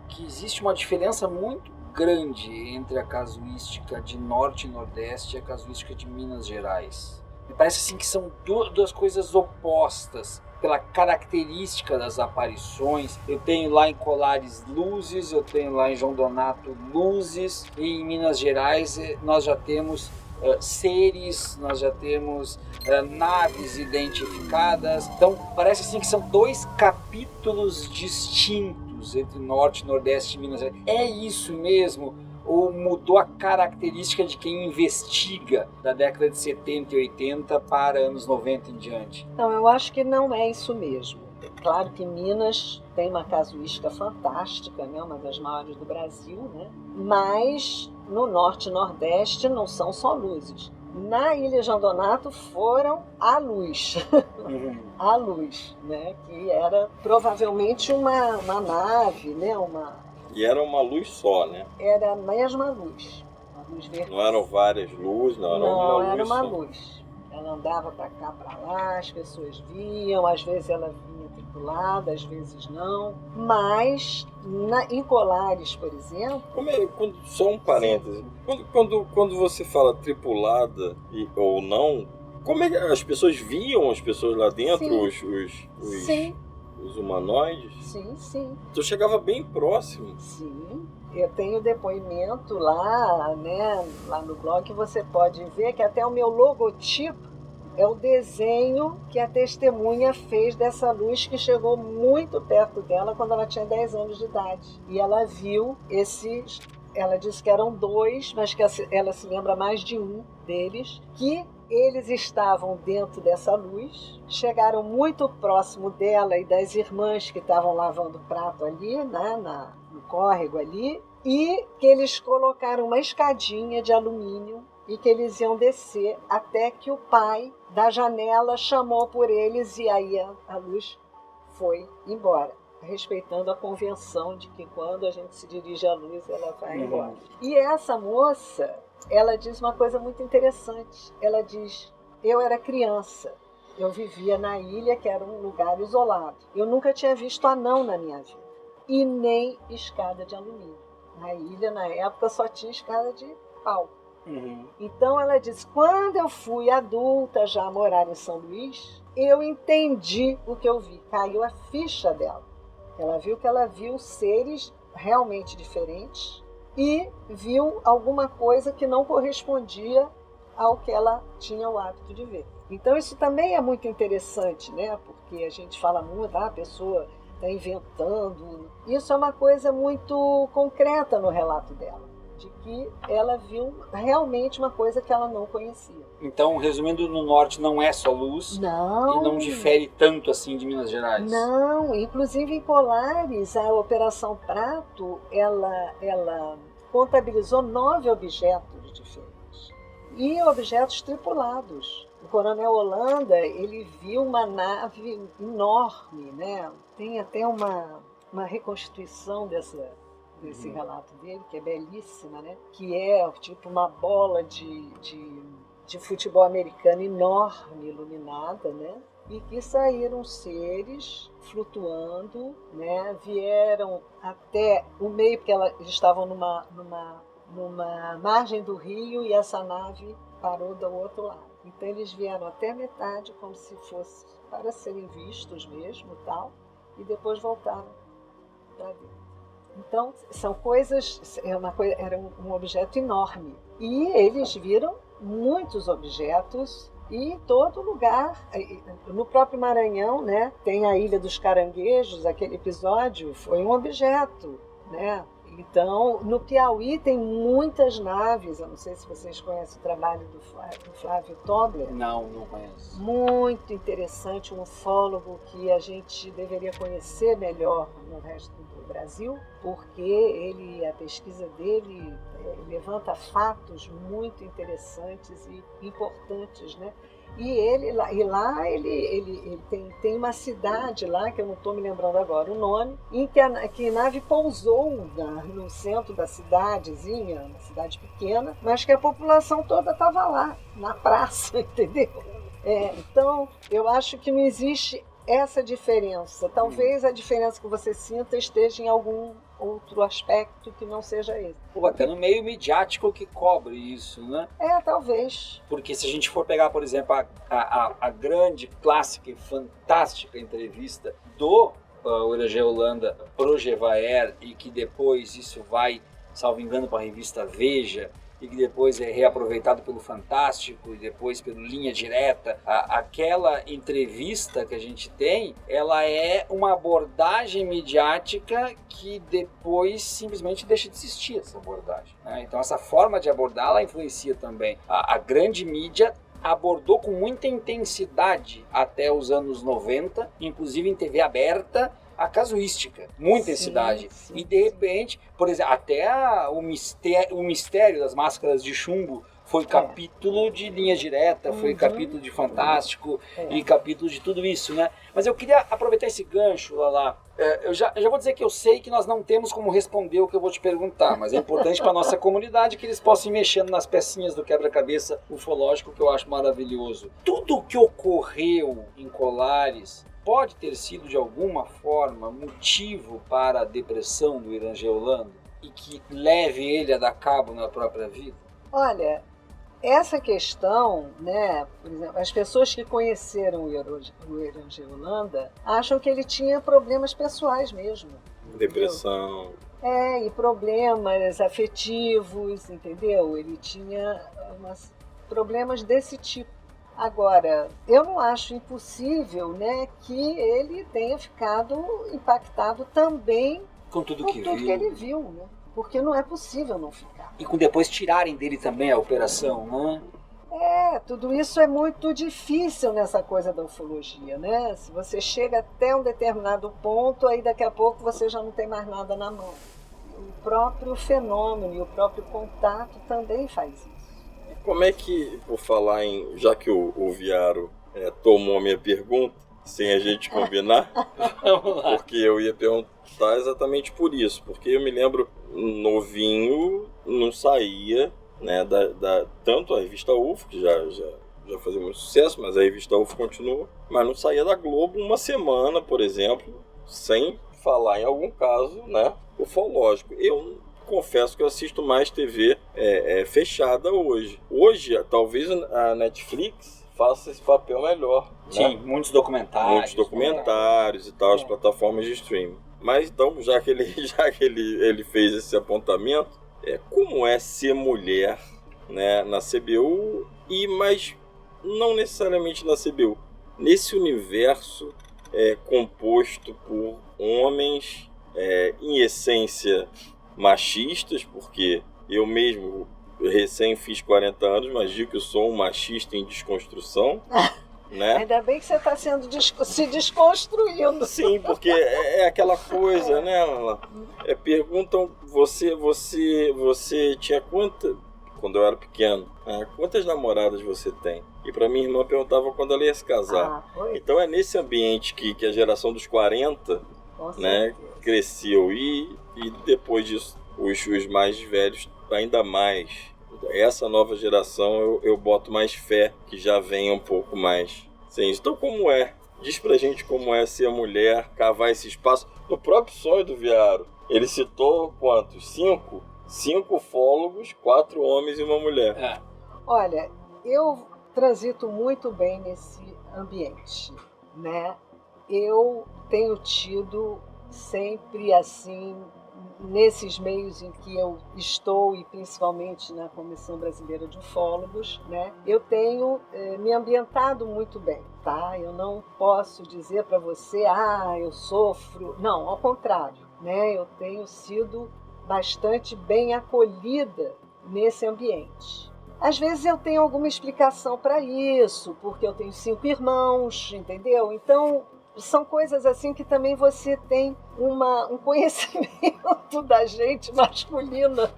que existe uma diferença muito grande entre a casuística de Norte e Nordeste e a casuística de Minas Gerais. Me parece assim que são duas coisas opostas pela característica das aparições. Eu tenho lá em Colares luzes, eu tenho lá em João Donato luzes, e em Minas Gerais nós já temos seres, nós já temos naves identificadas. Então parece assim que são dois capítulos distintos entre Norte, Nordeste e Minas Gerais. É isso mesmo? Ou mudou a característica de quem investiga da década de 70 e 80 para anos 90 em diante? Não, eu acho que não é isso mesmo. É claro que Minas tem uma casuística fantástica, né? Uma das maiores do Brasil, né? Mas no Norte e Nordeste não são só luzes. Na Ilha João Donato foram a luz, a luz, né? Que era provavelmente uma nave, né? E era uma luz só, né? Era a mesma luz, uma luz verde. Não eram várias luzes, não, era uma luz. Não, era uma só. luz. Ela andava para cá, para lá, as pessoas viam, às vezes ela vinha tripulada, às vezes não. Mas em Colares, por exemplo... Só um parêntese. Quando você fala tripulada ou não, como é que as pessoas viam as pessoas lá dentro, Sim. Os humanoides? Sim, sim. Então chegava bem próximo. Sim. Eu tenho depoimento lá, né, lá no blog, você pode ver que até o meu logotipo é o desenho que a testemunha fez dessa luz que chegou muito perto dela quando ela tinha 10 anos de idade. E ela viu esses... Ela disse que eram 2, mas que ela se lembra mais de um deles, que eles estavam dentro dessa luz, chegaram muito próximo dela e das irmãs que estavam lavando prato ali, né, no córrego ali, e que eles colocaram uma escadinha de alumínio e que eles iam descer até que o pai da janela chamou por eles e aí a luz foi embora, respeitando a convenção de que quando a gente se dirige à luz, ela vai embora. E essa moça, ela diz uma coisa muito interessante. Ela diz, eu era criança, eu vivia na ilha, que era um lugar isolado. Eu nunca tinha visto anão na minha vida, e nem escada de alumínio. Na ilha, na época, só tinha escada de pau. Então ela diz, quando eu fui adulta já morar em São Luís, eu entendi o que eu vi, caiu a ficha dela. Ela viu que ela viu seres realmente diferentes e viu alguma coisa que não correspondia ao que ela tinha o hábito de ver. Então isso também é muito interessante, né? Porque a gente fala muito, a pessoa está inventando. Isso é uma coisa muito concreta no relato dela. que ela viu realmente uma coisa que ela não conhecia. Então, resumindo, no norte não é só luz. Não. E não difere tanto assim de Minas Gerais. Não, inclusive em Polaris, a Operação Prato, ela contabilizou 9 objetos diferentes. E objetos tripulados. O Coronel Holanda, ele viu uma nave enorme, né? Tem até uma reconstituição desse relato dele, que é belíssima, né? Que é tipo uma bola de futebol americano enorme, iluminada, né? E que saíram seres flutuando, né? Vieram até o meio, porque eles estavam numa margem do rio e essa nave parou do outro lado. Então eles vieram até a metade, como se fosse para serem vistos mesmo, tal, e depois voltaram para dentro. Então são coisas, era um objeto enorme. E eles viram muitos objetos e em todo lugar. No próprio Maranhão, né, tem a Ilha dos Caranguejos, aquele episódio foi um objeto, né? Então, no Piauí tem muitas naves, eu não sei se vocês conhecem o trabalho do Flávio Tobler. Não conheço. Muito interessante, um ufólogo que a gente deveria conhecer melhor no resto do Brasil, porque a pesquisa dele levanta fatos muito interessantes e importantes, né? E lá ele tem uma cidade lá, que eu não estou me lembrando agora o nome, em que a nave pousou no centro da cidadezinha, uma cidade pequena, mas que a população toda estava lá, na praça, entendeu? Então, eu acho que não existe essa diferença. Talvez a diferença que você sinta esteja em algum outro aspecto que não seja esse. Ou até no meio midiático que cobre isso, né? Talvez. Porque se a gente for pegar, por exemplo, a grande, clássica e fantástica entrevista do Irangê Holanda pro Jevaer, e que depois isso vai, salvo engano, para a revista Veja, e que depois é reaproveitado pelo Fantástico e depois pelo Linha Direta, aquela entrevista que a gente tem, ela é uma abordagem midiática que depois simplesmente deixa de existir essa abordagem, né? Então essa forma de abordar, ela influencia também. A grande mídia abordou com muita intensidade até os anos 90, inclusive em TV aberta, a casuística, muita intensidade. E de repente, por exemplo, até o mistério das máscaras de chumbo foi capítulo de Linha Direta, foi capítulo de Fantástico e capítulo de tudo isso, né? Mas eu queria aproveitar esse gancho, Lala. Eu já vou dizer que eu sei que nós não temos como responder o que eu vou te perguntar, mas é importante para a nossa comunidade que eles possam ir mexendo nas pecinhas do quebra-cabeça ufológico, que eu acho maravilhoso. Tudo o que ocorreu em Colares pode ter sido, de alguma forma, motivo para a depressão do Irangê Holanda e que leve ele a dar cabo na própria vida? Olha, essa questão, né, por exemplo, as pessoas que conheceram o Irangê Holanda acham que ele tinha problemas pessoais mesmo. Depressão. E problemas afetivos, entendeu? Ele tinha problemas desse tipo. Agora, eu não acho impossível, né, que ele tenha ficado impactado também com tudo que ele viu, né? Porque não é possível não ficar. E com depois tirarem dele também a operação, né? Tudo isso é muito difícil nessa coisa da ufologia, né? Se você chega até um determinado ponto, aí daqui a pouco você já não tem mais nada na mão. O próprio fenômeno e o próprio contato também faz isso. Como é que, por falar em... Já que o Viaro tomou a minha pergunta, sem a gente combinar, porque eu ia perguntar exatamente por isso. Porque eu me lembro, novinho, não saía, né, tanto a revista UFO, que já fazia muito sucesso, mas a revista UFO continua, mas não saía da Globo uma semana, por exemplo, sem falar em algum caso, né, ufológico. Eu confesso que eu assisto mais TV fechada hoje. Hoje, talvez a Netflix faça esse papel melhor. Sim, né? Muitos documentários e tal, as plataformas de streaming. Mas então, já que ele fez esse apontamento, como é ser mulher, né, na CBU, mas não necessariamente na CBU. Nesse universo composto por homens, em essência, machistas, porque Eu mesmo recém fiz 40 anos, mas digo que eu sou um machista em desconstrução. Né? Ainda bem que você está se desconstruindo. Sim, porque é aquela coisa, né? Perguntam, você tinha quando eu era pequeno, quantas namoradas você tem? E para minha irmã perguntava quando ela ia se casar. Então é nesse ambiente que a geração dos 40, né, cresceu. E depois disso, os mais velhos ainda mais. Essa nova geração eu boto mais fé que já venha um pouco mais. Sim, então como é? Diz pra gente como é ser mulher, cavar esse espaço. No próprio sonho do Viaro, ele citou quantos? 5? 5 ufólogos, 4 homens e uma mulher. Olha, eu transito muito bem nesse ambiente, né? Eu tenho tido sempre assim, nesses meios em que eu estou, e principalmente na Comissão Brasileira de Ufólogos, né, eu tenho me ambientado muito bem, tá? Eu não posso dizer para você, eu sofro. Não, ao contrário, né? Eu tenho sido bastante bem acolhida nesse ambiente. Às vezes eu tenho alguma explicação para isso, porque eu tenho 5 irmãos, entendeu? Então, são coisas assim que também você tem um conhecimento da gente masculina.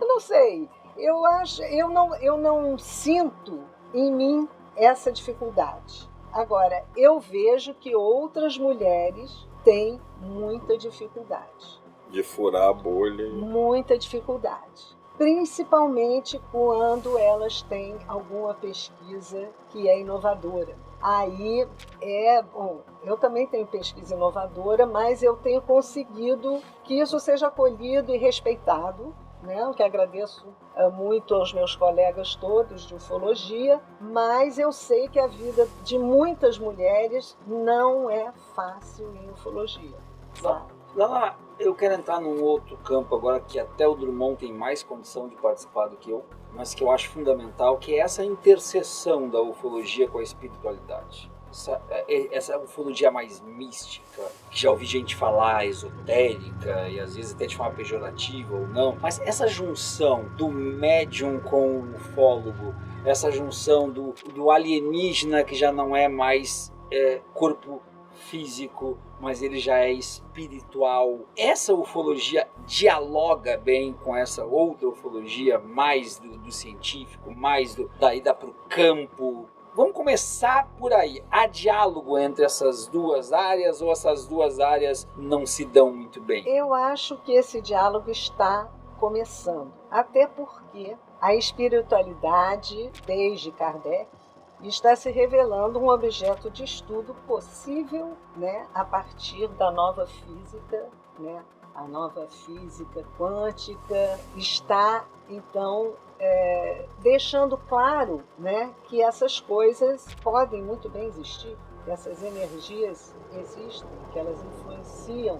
Eu não sei, eu não sinto em mim essa dificuldade. Agora, eu vejo que outras mulheres têm muita dificuldade. De furar a bolha. Muita dificuldade. Principalmente quando elas têm alguma pesquisa que é inovadora. Aí eu também tenho pesquisa inovadora, mas eu tenho conseguido que isso seja acolhido e respeitado, né? O que agradeço muito aos meus colegas todos de ufologia, mas eu sei que a vida de muitas mulheres não é fácil em ufologia. Lá, eu quero entrar num outro campo agora que até o Drummond tem mais condição de participar do que eu, mas que eu acho fundamental, que é essa interseção da ufologia com a espiritualidade. Essa ufologia mais mística, que já ouvi gente falar esotérica e às vezes até de forma pejorativa ou não, mas essa junção do médium com o ufólogo, essa junção do alienígena que já não é mais corpo físico, mas ele já é espiritual. Essa ufologia dialoga bem com essa outra ufologia mais do científico, mais da ida para o campo. Vamos começar por aí. Há diálogo entre essas duas áreas ou essas duas áreas não se dão muito bem? Eu acho que esse diálogo está começando. Até porque a espiritualidade, desde Kardec, está se revelando um objeto de estudo possível, né, a partir da nova física, né? A nova física quântica está, então, deixando claro, né, que essas coisas podem muito bem existir, que essas energias existem, que elas influenciam,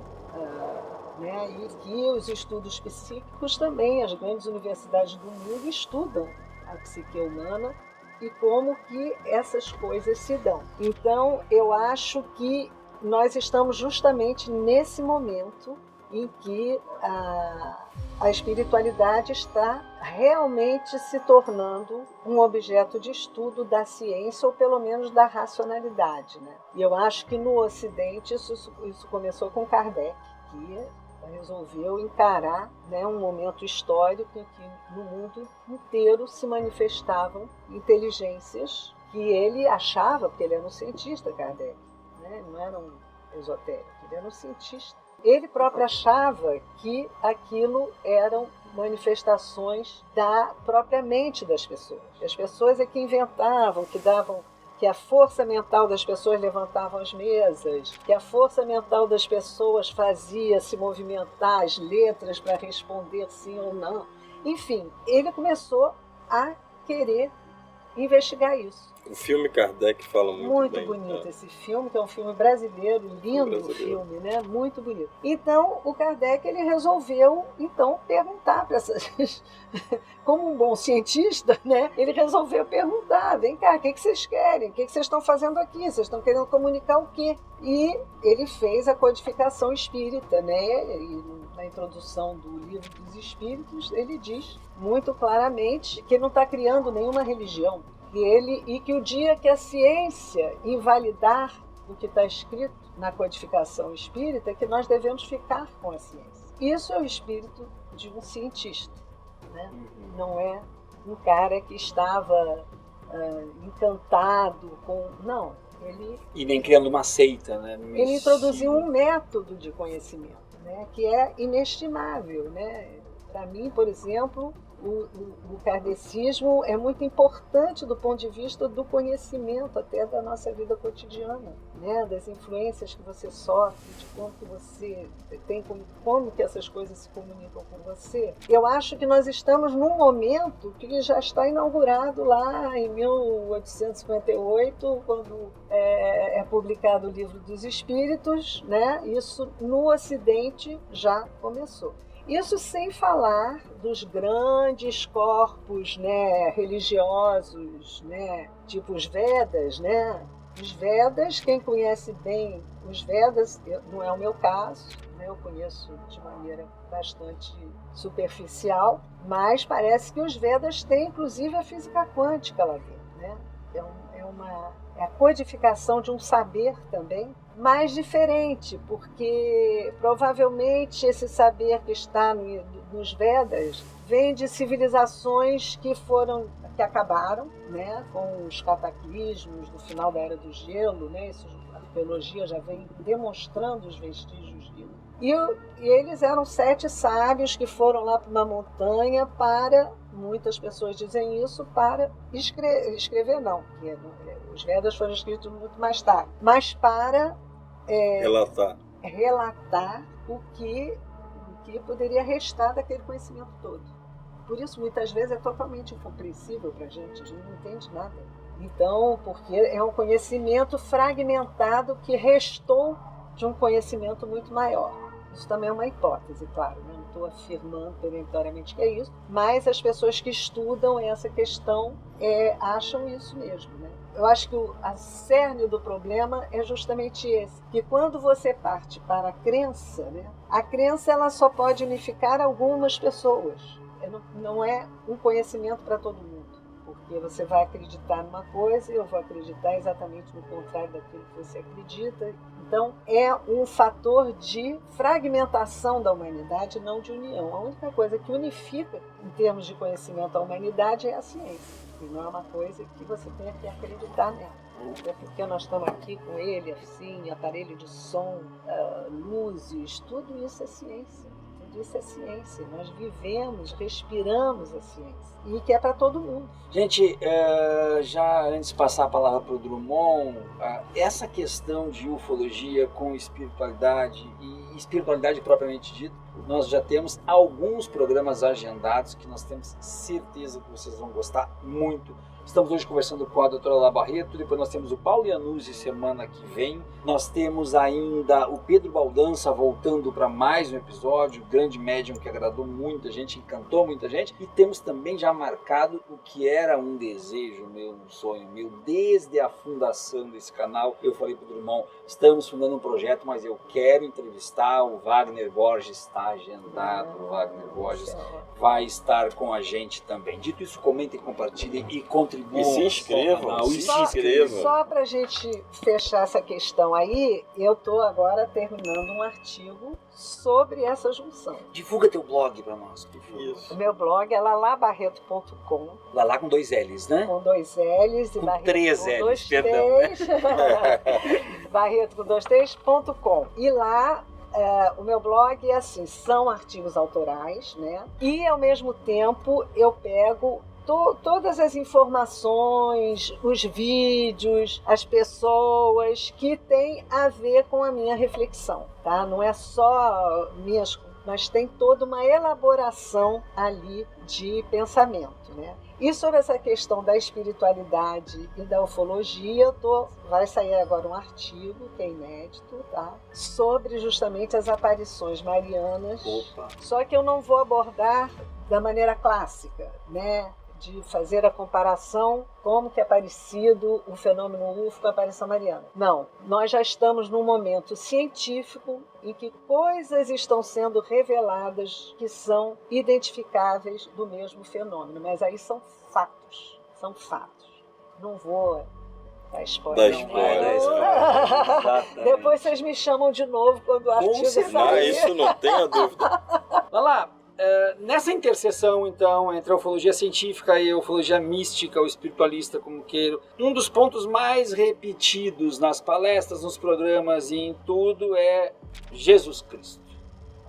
né, e que os estudos psíquicos também, as grandes universidades do mundo estudam a psique humana e como que essas coisas se dão. Então, eu acho que nós estamos justamente nesse momento em que a espiritualidade está realmente se tornando um objeto de estudo da ciência, ou pelo menos da racionalidade, né? E eu acho que no Ocidente isso começou com Kardec, que resolveu encarar, né, um momento histórico em que no mundo inteiro se manifestavam inteligências que ele achava, porque ele era um cientista, Kardec, né? Não era um esotérico, ele era um cientista. Ele próprio achava que aquilo eram manifestações da própria mente das pessoas. As pessoas é que inventavam, que a força mental das pessoas levantava as mesas, que a força mental das pessoas fazia se movimentar as letras para responder sim ou não. Enfim, ele começou a querer investigar isso. O filme Kardec fala muito bem. Muito bonito esse filme, que é um filme brasileiro, lindo filme, né? Muito bonito. Então, o Kardec, ele resolveu, então, perguntar para essas... Como um bom cientista, né? Ele resolveu perguntar, vem cá, o que vocês querem? O que vocês estão fazendo aqui? Vocês estão querendo comunicar o quê? E ele fez a codificação espírita, né? E na introdução do Livro dos Espíritos, ele diz muito claramente que ele não está criando nenhuma religião. E que o dia que a ciência invalidar o que está escrito na codificação espírita, que nós devemos ficar com a ciência. Isso é o espírito de um cientista, né? Não é um cara que estava encantado com... Não, ele... E nem criando uma seita, né? Ele introduziu um método de conhecimento, né? Que é inestimável, né? Para mim, por exemplo, o kardecismo é muito importante do ponto de vista do conhecimento até da nossa vida cotidiana, né? Das influências que você sofre, de como que você tem, como que essas coisas se comunicam com você. Eu acho que nós estamos num momento que já está inaugurado lá em 1858, quando é publicado o Livro dos Espíritos, né? Isso no Ocidente já começou. Isso sem falar dos grandes corpos, né, religiosos, né, tipo os Vedas, né? Os Vedas, quem conhece bem os Vedas, não é o meu caso, né, eu conheço de maneira bastante superficial, mas parece que os Vedas têm inclusive a física quântica lá dentro, né? É a codificação de um saber também, mais diferente, porque provavelmente esse saber que está nos Vedas vem de civilizações que acabaram, né, com os cataclismos do final da Era do Gelo, né? Isso, a arqueologia já vem demonstrando os vestígios disso. E eles eram 7 sábios que foram lá para uma montanha para, muitas pessoas dizem isso, para escrever não, porque os Vedas foram escritos muito mais tarde, mas para relatar o que poderia restar daquele conhecimento todo. Por isso, muitas vezes, é totalmente incompreensível para a gente não entende nada. Então, porque é um conhecimento fragmentado que restou de um conhecimento muito maior. Isso também é uma hipótese, claro, né? Não estou afirmando peremptoriamente que é isso, mas as pessoas que estudam essa questão acham isso mesmo, né? Eu acho que a cerne do problema é justamente esse, que quando você parte para a crença, né, a crença ela só pode unificar algumas pessoas, não é um conhecimento para todo mundo, porque você vai acreditar numa coisa e eu vou acreditar exatamente no contrário daquilo que você acredita. Então, é um fator de fragmentação da humanidade, não de união. A única coisa que unifica, em termos de conhecimento, a humanidade é a ciência. E não é uma coisa que você tenha que acreditar nela. Até porque nós estamos aqui com ele, assim, aparelho de som, luzes, tudo isso é ciência. Tudo isso é ciência. Nós vivemos, respiramos a ciência. E que é para todo mundo. Gente, já antes de passar a palavra para o Drummond, essa questão de ufologia com espiritualidade e espiritualidade propriamente dita, nós já temos alguns programas agendados que nós temos certeza que vocês vão gostar muito. Estamos hoje conversando com a doutora Lá Barreto, depois nós temos o Paulo Iannuzzi semana que vem. Nós temos ainda o Pedro Baldança voltando para mais um episódio, grande médium que agradou muita gente, encantou muita gente. E temos também já marcado o que era um desejo meu, um sonho meu, desde a fundação desse canal. Eu falei para o Drummond, estamos fundando um projeto, mas eu quero entrevistar o Wagner Borges, está agendado, o Wagner Borges vai estar com a gente também. Dito isso, comentem, compartilhem e contribuam. E se inscrevam, Só para a gente fechar essa questão aí, eu estou agora terminando um artigo sobre essa junção. Divulga teu blog para nós. Isso. O meu blog é lalabarreto.com. Lalá com 2 L's, né? Com 2 L's e com Barreto 3 com L's, 2 perdão. T's. Barreto com 2 T's.com. E lá... o meu blog é assim, são artigos autorais, né? E ao mesmo tempo eu pego todas as informações, os vídeos, as pessoas que têm a ver com a minha reflexão, tá? Não é só mas tem toda uma elaboração ali de pensamento, né? E sobre essa questão da espiritualidade e da ufologia, vai sair agora um artigo, que é inédito, tá? Sobre justamente as aparições marianas. Opa. Só que eu não vou abordar da maneira clássica, né? de fazer a comparação como que é parecido o fenômeno UFO com a aparição mariana. Não, nós já estamos num momento científico em que coisas estão sendo reveladas que são identificáveis do mesmo fenômeno, mas aí são fatos, Não vou dar spoiler. Depois vocês me chamam de novo quando o artigo sair. Isso não tenha dúvida. Vai lá. Nessa interseção, então, entre a ufologia científica e a ufologia mística, ou espiritualista, como queiro, um dos pontos mais repetidos nas palestras, nos programas e em tudo é Jesus Cristo.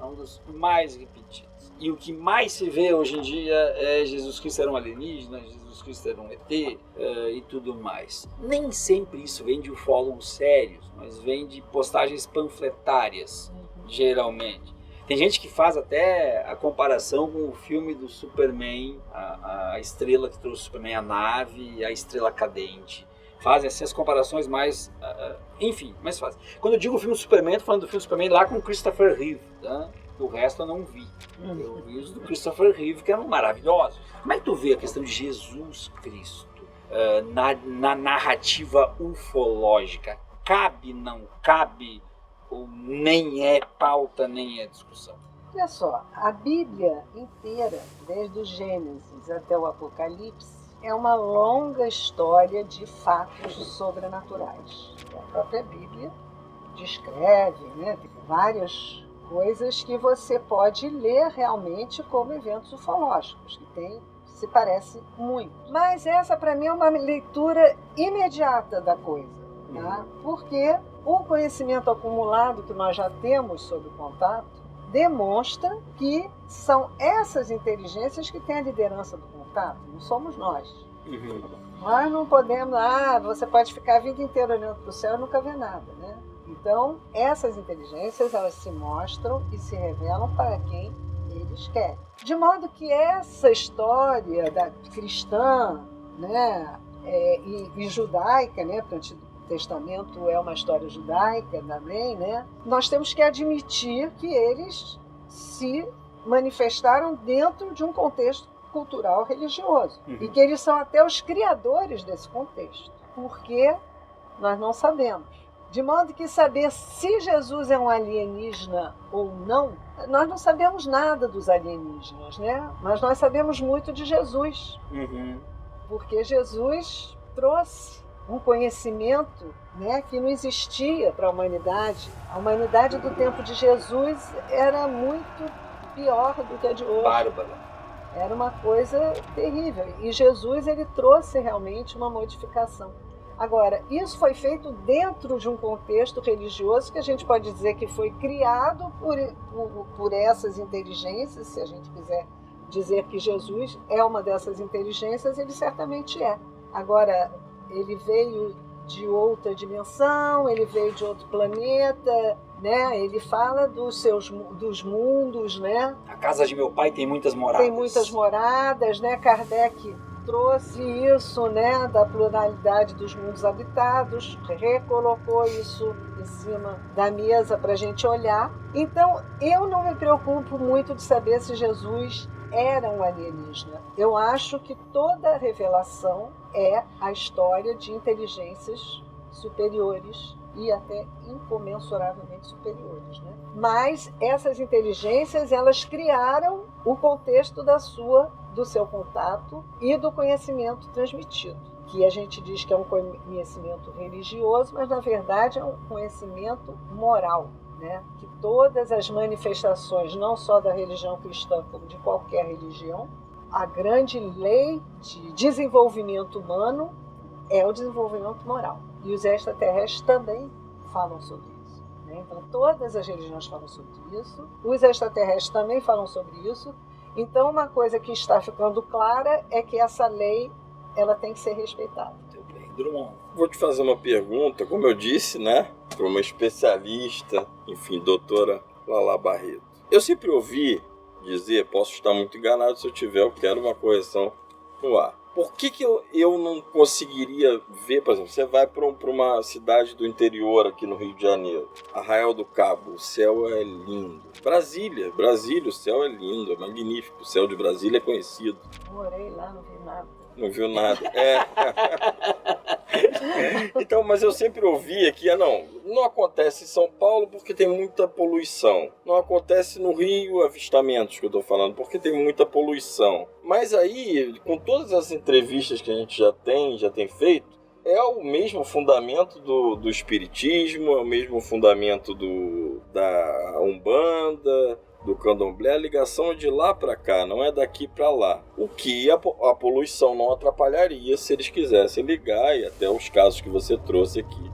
É um dos mais repetidos. E o que mais se vê hoje em dia é Jesus Cristo era um alienígena, Jesus Cristo era um ET e tudo mais. Nem sempre isso vem de ufólogos sérios, mas vem de postagens panfletárias, geralmente. Tem gente que faz até a comparação com o filme do Superman, a estrela que trouxe o Superman, a nave, a estrela cadente. Fazem assim, as comparações mais... enfim, mais fácil. Quando eu digo o filme do Superman, estou falando do filme do Superman lá com Christopher Reeve. Tá? O resto eu não vi. Eu vi os do Christopher Reeve, que eram maravilhosos. Como é que tu vê a questão de Jesus Cristo na narrativa ufológica? Cabe, não cabe? Ou nem é pauta, nem é discussão? Olha só, a Bíblia inteira, desde o Gênesis até o Apocalipse, é uma longa história de fatos sobrenaturais. A própria Bíblia descreve, tem várias coisas que você pode ler realmente como eventos ufológicos, que se parece muito. Mas essa, para mim, é uma leitura imediata da coisa, tá? Porque o conhecimento acumulado que nós já temos sobre o contato demonstra que são essas inteligências que têm a liderança do contato, não somos nós. Nós não podemos, você pode ficar a vida inteira olhando para o céu e nunca ver nada, né? Então, essas inteligências, elas se mostram e se revelam para quem eles querem. De modo que essa história da cristã, e judaica, porque o Antigo Testamento é uma história judaica também, nós temos que admitir que eles se manifestaram dentro de um contexto cultural religioso e que eles são até os criadores desse contexto, porque nós não sabemos. De modo que saber se Jesus é um alienígena ou não, nós não sabemos nada dos alienígenas, mas nós sabemos muito de Jesus, porque Jesus trouxe um conhecimento que não existia para a humanidade. A humanidade do tempo de Jesus era muito pior do que a de hoje. Bárbara. Era uma coisa terrível. E Jesus, ele trouxe realmente uma modificação. Agora, isso foi feito dentro de um contexto religioso que a gente pode dizer que foi criado por essas inteligências. Se a gente quiser dizer que Jesus é uma dessas inteligências, ele certamente é. Agora, ele veio de outra dimensão, ele veio de outro planeta, Ele fala dos mundos, A casa de meu pai tem muitas moradas. Tem muitas moradas, Kardec trouxe isso, da pluralidade dos mundos habitados, recolocou isso em cima da mesa para a gente olhar. Então, eu não me preocupo muito de saber se Jesus era um alienígena. Eu acho que toda revelação é a história de inteligências superiores e até incomensuravelmente superiores, Mas essas inteligências, elas criaram o contexto do seu contato e do conhecimento transmitido, que a gente diz que é um conhecimento religioso, mas na verdade é um conhecimento moral, Que todas as manifestações, não só da religião cristã, como de qualquer religião, a grande lei de desenvolvimento humano é o desenvolvimento moral. E os extraterrestres também falam sobre isso. Então, todas as religiões falam sobre isso, os extraterrestres também falam sobre isso. Então, uma coisa que está ficando clara é que essa lei, ela tem que ser respeitada. Muito bem, Drummond. Vou te fazer uma pergunta, como eu disse, para uma especialista, enfim, doutora Lala Barreto. Eu sempre ouvi dizer, posso estar muito enganado, se eu tiver, eu quero uma correção no ar. Por que eu não conseguiria ver, por exemplo, você vai para uma cidade do interior aqui no Rio de Janeiro, Arraial do Cabo, o céu é lindo. Brasília, o céu é lindo, é magnífico, o céu de Brasília é conhecido. Morei lá, não vi nada. Não viu nada. Então, mas eu sempre ouvi que não acontece em São Paulo porque tem muita poluição. Não acontece no Rio, avistamentos que eu estou falando, porque tem muita poluição. Mas aí, com todas as entrevistas que a gente já tem feito, é o mesmo fundamento do espiritismo, é o mesmo fundamento da Umbanda, do Candomblé. A ligação é de lá para cá, não é daqui para lá. O que a poluição não atrapalharia se eles quisessem ligar, e até os casos que você trouxe aqui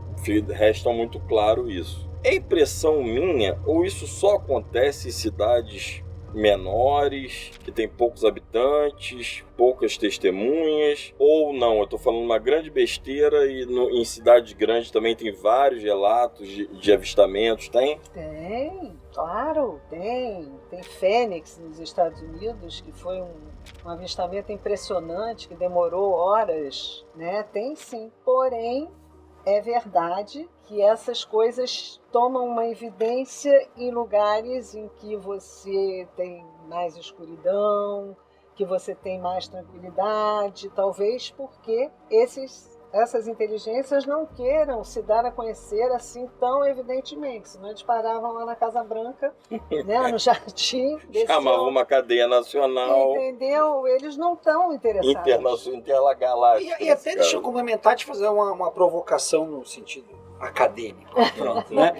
restam muito claro isso. É impressão minha, ou isso só acontece em cidades menores, que tem poucos habitantes, poucas testemunhas, ou não, eu estou falando uma grande besteira e em cidades grandes também tem vários relatos de avistamentos, tem? Tem, claro, tem. Tem Fênix nos Estados Unidos, que foi um avistamento impressionante, que demorou horas, né? Tem sim, porém é verdade que essas coisas tomam uma evidência em lugares em que você tem mais escuridão, que você tem mais tranquilidade, talvez porque essas inteligências não queiram se dar a conhecer assim tão evidentemente, senão eles paravam lá na Casa Branca, né, no jardim. Chamavam uma cadeia nacional. Entendeu? Eles não estão interessados. Intergaláctica. E até deixa eu complementar, te fazer uma provocação no sentido acadêmico. Pronto, né?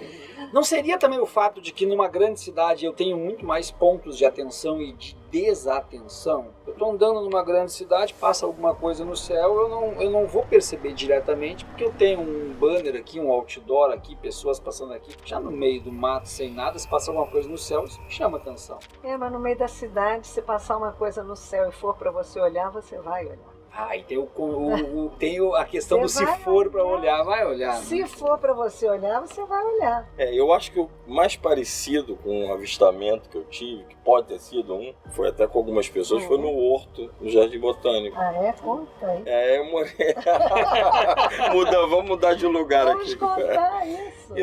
Não seria também o fato de que numa grande cidade eu tenho muito mais pontos de atenção e de desatenção? Eu estou andando numa grande cidade, passa alguma coisa no céu, eu não vou perceber diretamente, porque eu tenho um banner aqui, um outdoor aqui, pessoas passando aqui, já no meio do mato, sem nada, se passa alguma coisa no céu, isso me chama atenção. Mas no meio da cidade, se passar uma coisa no céu e for para você olhar, você vai olhar. E tem a questão do se for para olhar, vai olhar. Se for para você olhar, você vai olhar. Eu acho que o mais parecido com um avistamento que eu tive, que pode ter sido foi até com algumas pessoas, foi no Horto, no Jardim Botânico. Conta aí. Eu morei... Vamos mudar de lugar aqui. Vamos contar isso.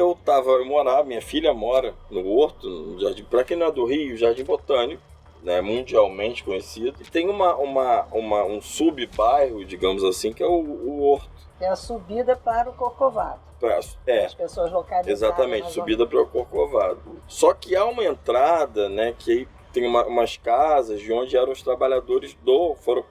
Minha filha mora no Horto, no Jardim, para quem não é do Rio, Jardim Botânico, né, mundialmente conhecido. E tem um sub-bairro, digamos assim, que é o Horto. É a subida para o Corcovado. As pessoas localizadas. Exatamente, subida para o Corcovado. Só que há uma entrada, né, que aí tem umas casas de onde eram os trabalhadores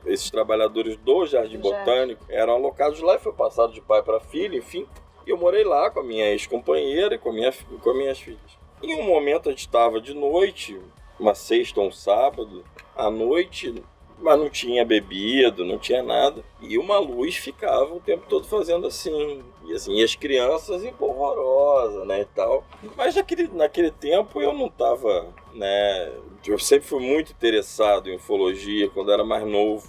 esses trabalhadores do Jardim Botânico, eram alocados lá e foi passado de pai para filho, enfim. E eu morei lá com a minha ex-companheira e com as minhas filhas. Em um momento a gente estava de noite, uma sexta ou um sábado, à noite, mas não tinha bebido, não tinha nada. E uma luz ficava o tempo todo fazendo assim. E as crianças empolvorosas, né, e tal. Mas naquele tempo eu não estava, né... Eu sempre fui muito interessado em ufologia quando era mais novo.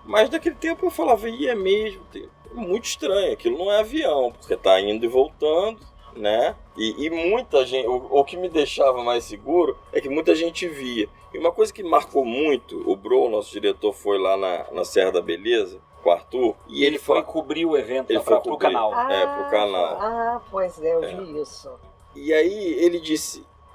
Mas naquele tempo eu falava, é mesmo, é muito estranho, aquilo não é avião, porque tá indo e voltando, né? E muita gente, o que me deixava mais seguro é que muita gente via. E uma coisa que marcou muito, o Bro, nosso diretor, foi lá na Serra da Beleza, com o Arthur, e ele foi cobrir o evento pro canal. Pro canal. Pois é, eu vi isso. E aí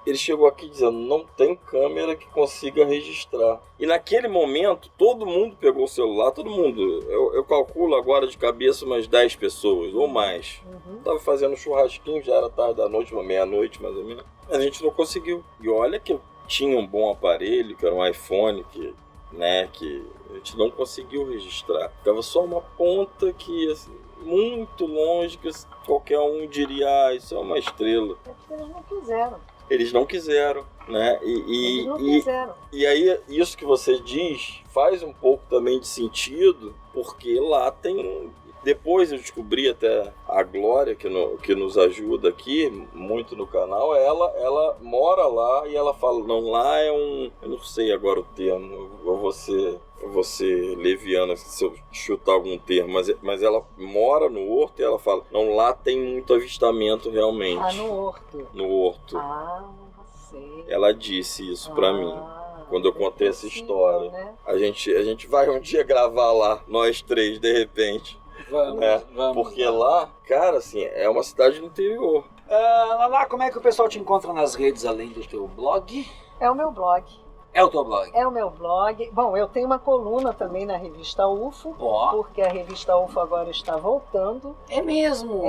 ele chegou aqui dizendo, não tem câmera que consiga registrar. E naquele momento, todo mundo pegou o celular, todo mundo. Eu calculo agora de cabeça umas 10 pessoas, ou mais. Tava fazendo churrasquinho, já era tarde da noite, uma meia-noite mais ou menos. A gente não conseguiu. E olha que eu tinha um bom aparelho, que era um iPhone, que a gente não conseguiu registrar. Ficava só uma ponta que, assim, muito longe, que qualquer um diria, isso é uma estrela. É porque eles não quiseram. Eles não quiseram, né? Eles não quiseram. E aí, isso que você diz faz um pouco também de sentido, porque lá tem... Depois eu descobri até a Glória, que nos ajuda aqui, muito no canal, ela mora lá e ela fala, não, lá é eu não sei agora o termo, eu vou ser leviana se eu chutar algum termo, mas ela mora no Horto e ela fala, não, lá tem muito avistamento realmente. No Horto. No Horto. Não sei. Ela disse isso pra mim. quando eu contei essa história. Né? A gente vai um dia gravar lá, nós três, de repente. Vamos. Porque lá, cara, assim, é uma cidade do interior. Lala, como é que o pessoal te encontra nas redes além do teu blog? É o meu blog. É o teu blog? É o meu blog. Bom, eu tenho uma coluna também na revista UFO, porque a revista UFO agora está voltando. É mesmo?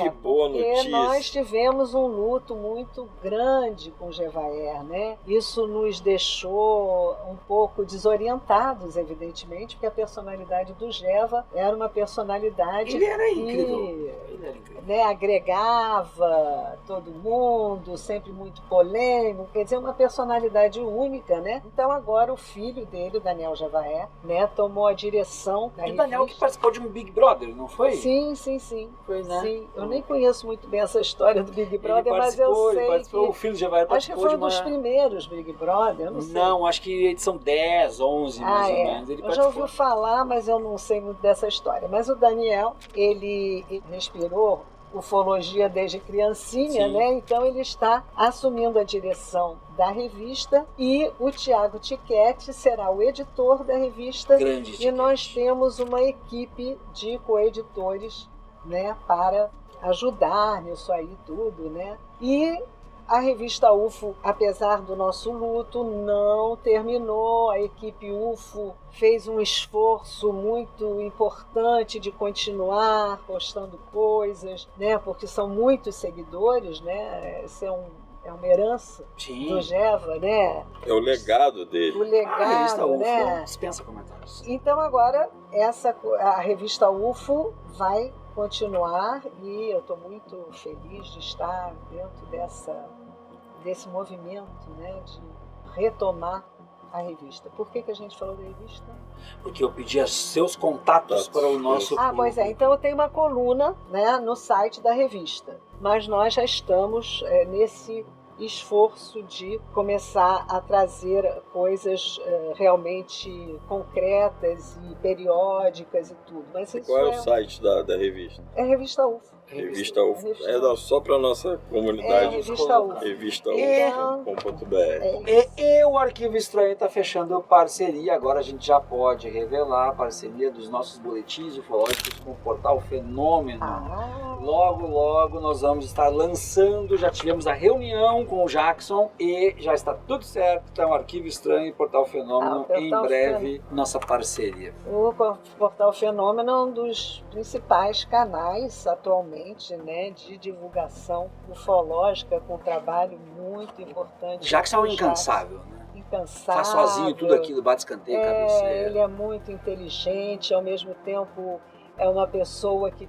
Que boa notícia. Porque nós tivemos um luto muito grande com Gevaer, né? Isso nos deixou um pouco desorientados, evidentemente, porque a personalidade do Geva era uma personalidade Ele era incrível. Ele era incrível. Né, agregava todo mundo, sempre muito polêmico, quer dizer, uma personalidade única. Né? Então agora o filho dele, Daniel Gevaer, né, tomou a direção da revista. O Daniel que participou de um Big Brother, não foi? Sim. Foi, né? Sim. Eu nem conheço muito bem essa história do Big Brother, mas eu sei ele participou, que... o filho de Gevaer participou. Acho que foi um dos primeiros Big Brother, eu não sei. Não, acho que edição 10, 11, mais ou menos. Ele eu já ouvi falar, mas eu não sei muito dessa história. Mas o Daniel, ele respirou ufologia desde criancinha, né? Então ele está assumindo a direção da revista e o Tiago Tiquete será o editor da revista. Grande e Tiquete. Nós temos uma equipe de coeditores, né, para ajudar nisso aí tudo, né? E a revista UFO, apesar do nosso luto, não terminou. A equipe UFO fez um esforço muito importante de continuar postando coisas, né? Porque são muitos seguidores, né? Isso é uma herança do Geva, né? É o legado dele. O legado, né? Dispensa comentários. Então agora a revista UFO vai continuar e eu estou muito feliz de estar dentro desse movimento, né, de retomar a revista. Por que a gente falou da revista? Porque eu pedi seus contatos para o nosso pois é. Então eu tenho uma coluna, né, no site da revista, mas nós já estamos nesse esforço de começar a trazer coisas realmente concretas e periódicas e tudo. Mas isso qual é o site da revista? É a revista UFO. Revista UFO. Só para a nossa comunidade. Revista UFO. Revista.com.br. E o Arquivo Estranho está fechando parceria. Agora a gente já pode revelar a parceria dos nossos boletins ufológicos com o portal Fenômeno. Logo nós vamos estar lançando. Já tivemos a reunião com o Jackson e já está tudo certo. Então, Arquivo Estranho e Portal Fenômeno, em breve, nossa parceria. O Portal Fenômeno é um dos principais canais atualmente, né, de divulgação ufológica, com um trabalho muito importante. Jackson é incansável, né? Incansável. Faz sozinho tudo aquilo, bate escanteio, cabeceira. Ele é muito inteligente, ao mesmo tempo é uma pessoa que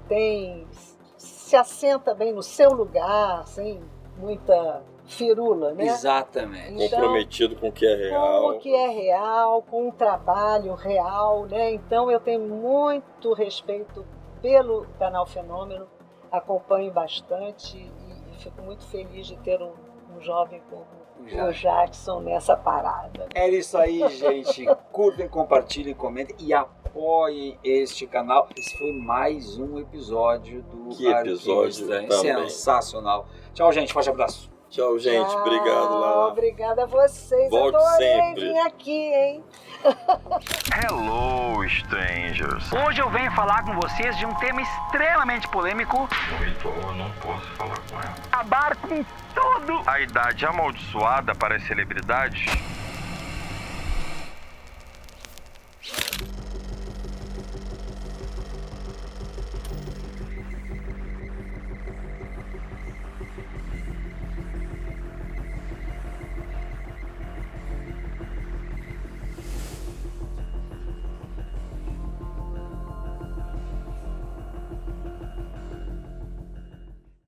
se assenta bem no seu lugar, sem muita firula, né? Exatamente. Então, comprometido com o que é real. Com o que é real, com um trabalho real, né? Então eu tenho muito respeito pelo canal Fenômeno, acompanho bastante e fico muito feliz de ter um jovem como o Jackson nessa parada. É isso aí, gente. Curtem, compartilhem, comentem e apoiem este canal. Esse foi mais um episódio do Arquivo Estranho. Sensacional. Tchau, gente. Forte abraço. Tchau, gente. Obrigado, Lala. Obrigada a vocês. Volte Adorei sempre. vir aqui, hein? Hello, strangers. Hoje eu venho falar com vocês de um tema extremamente polêmico. Eu não posso falar com ela. Acabar com tudo. A idade amaldiçoada para as celebridades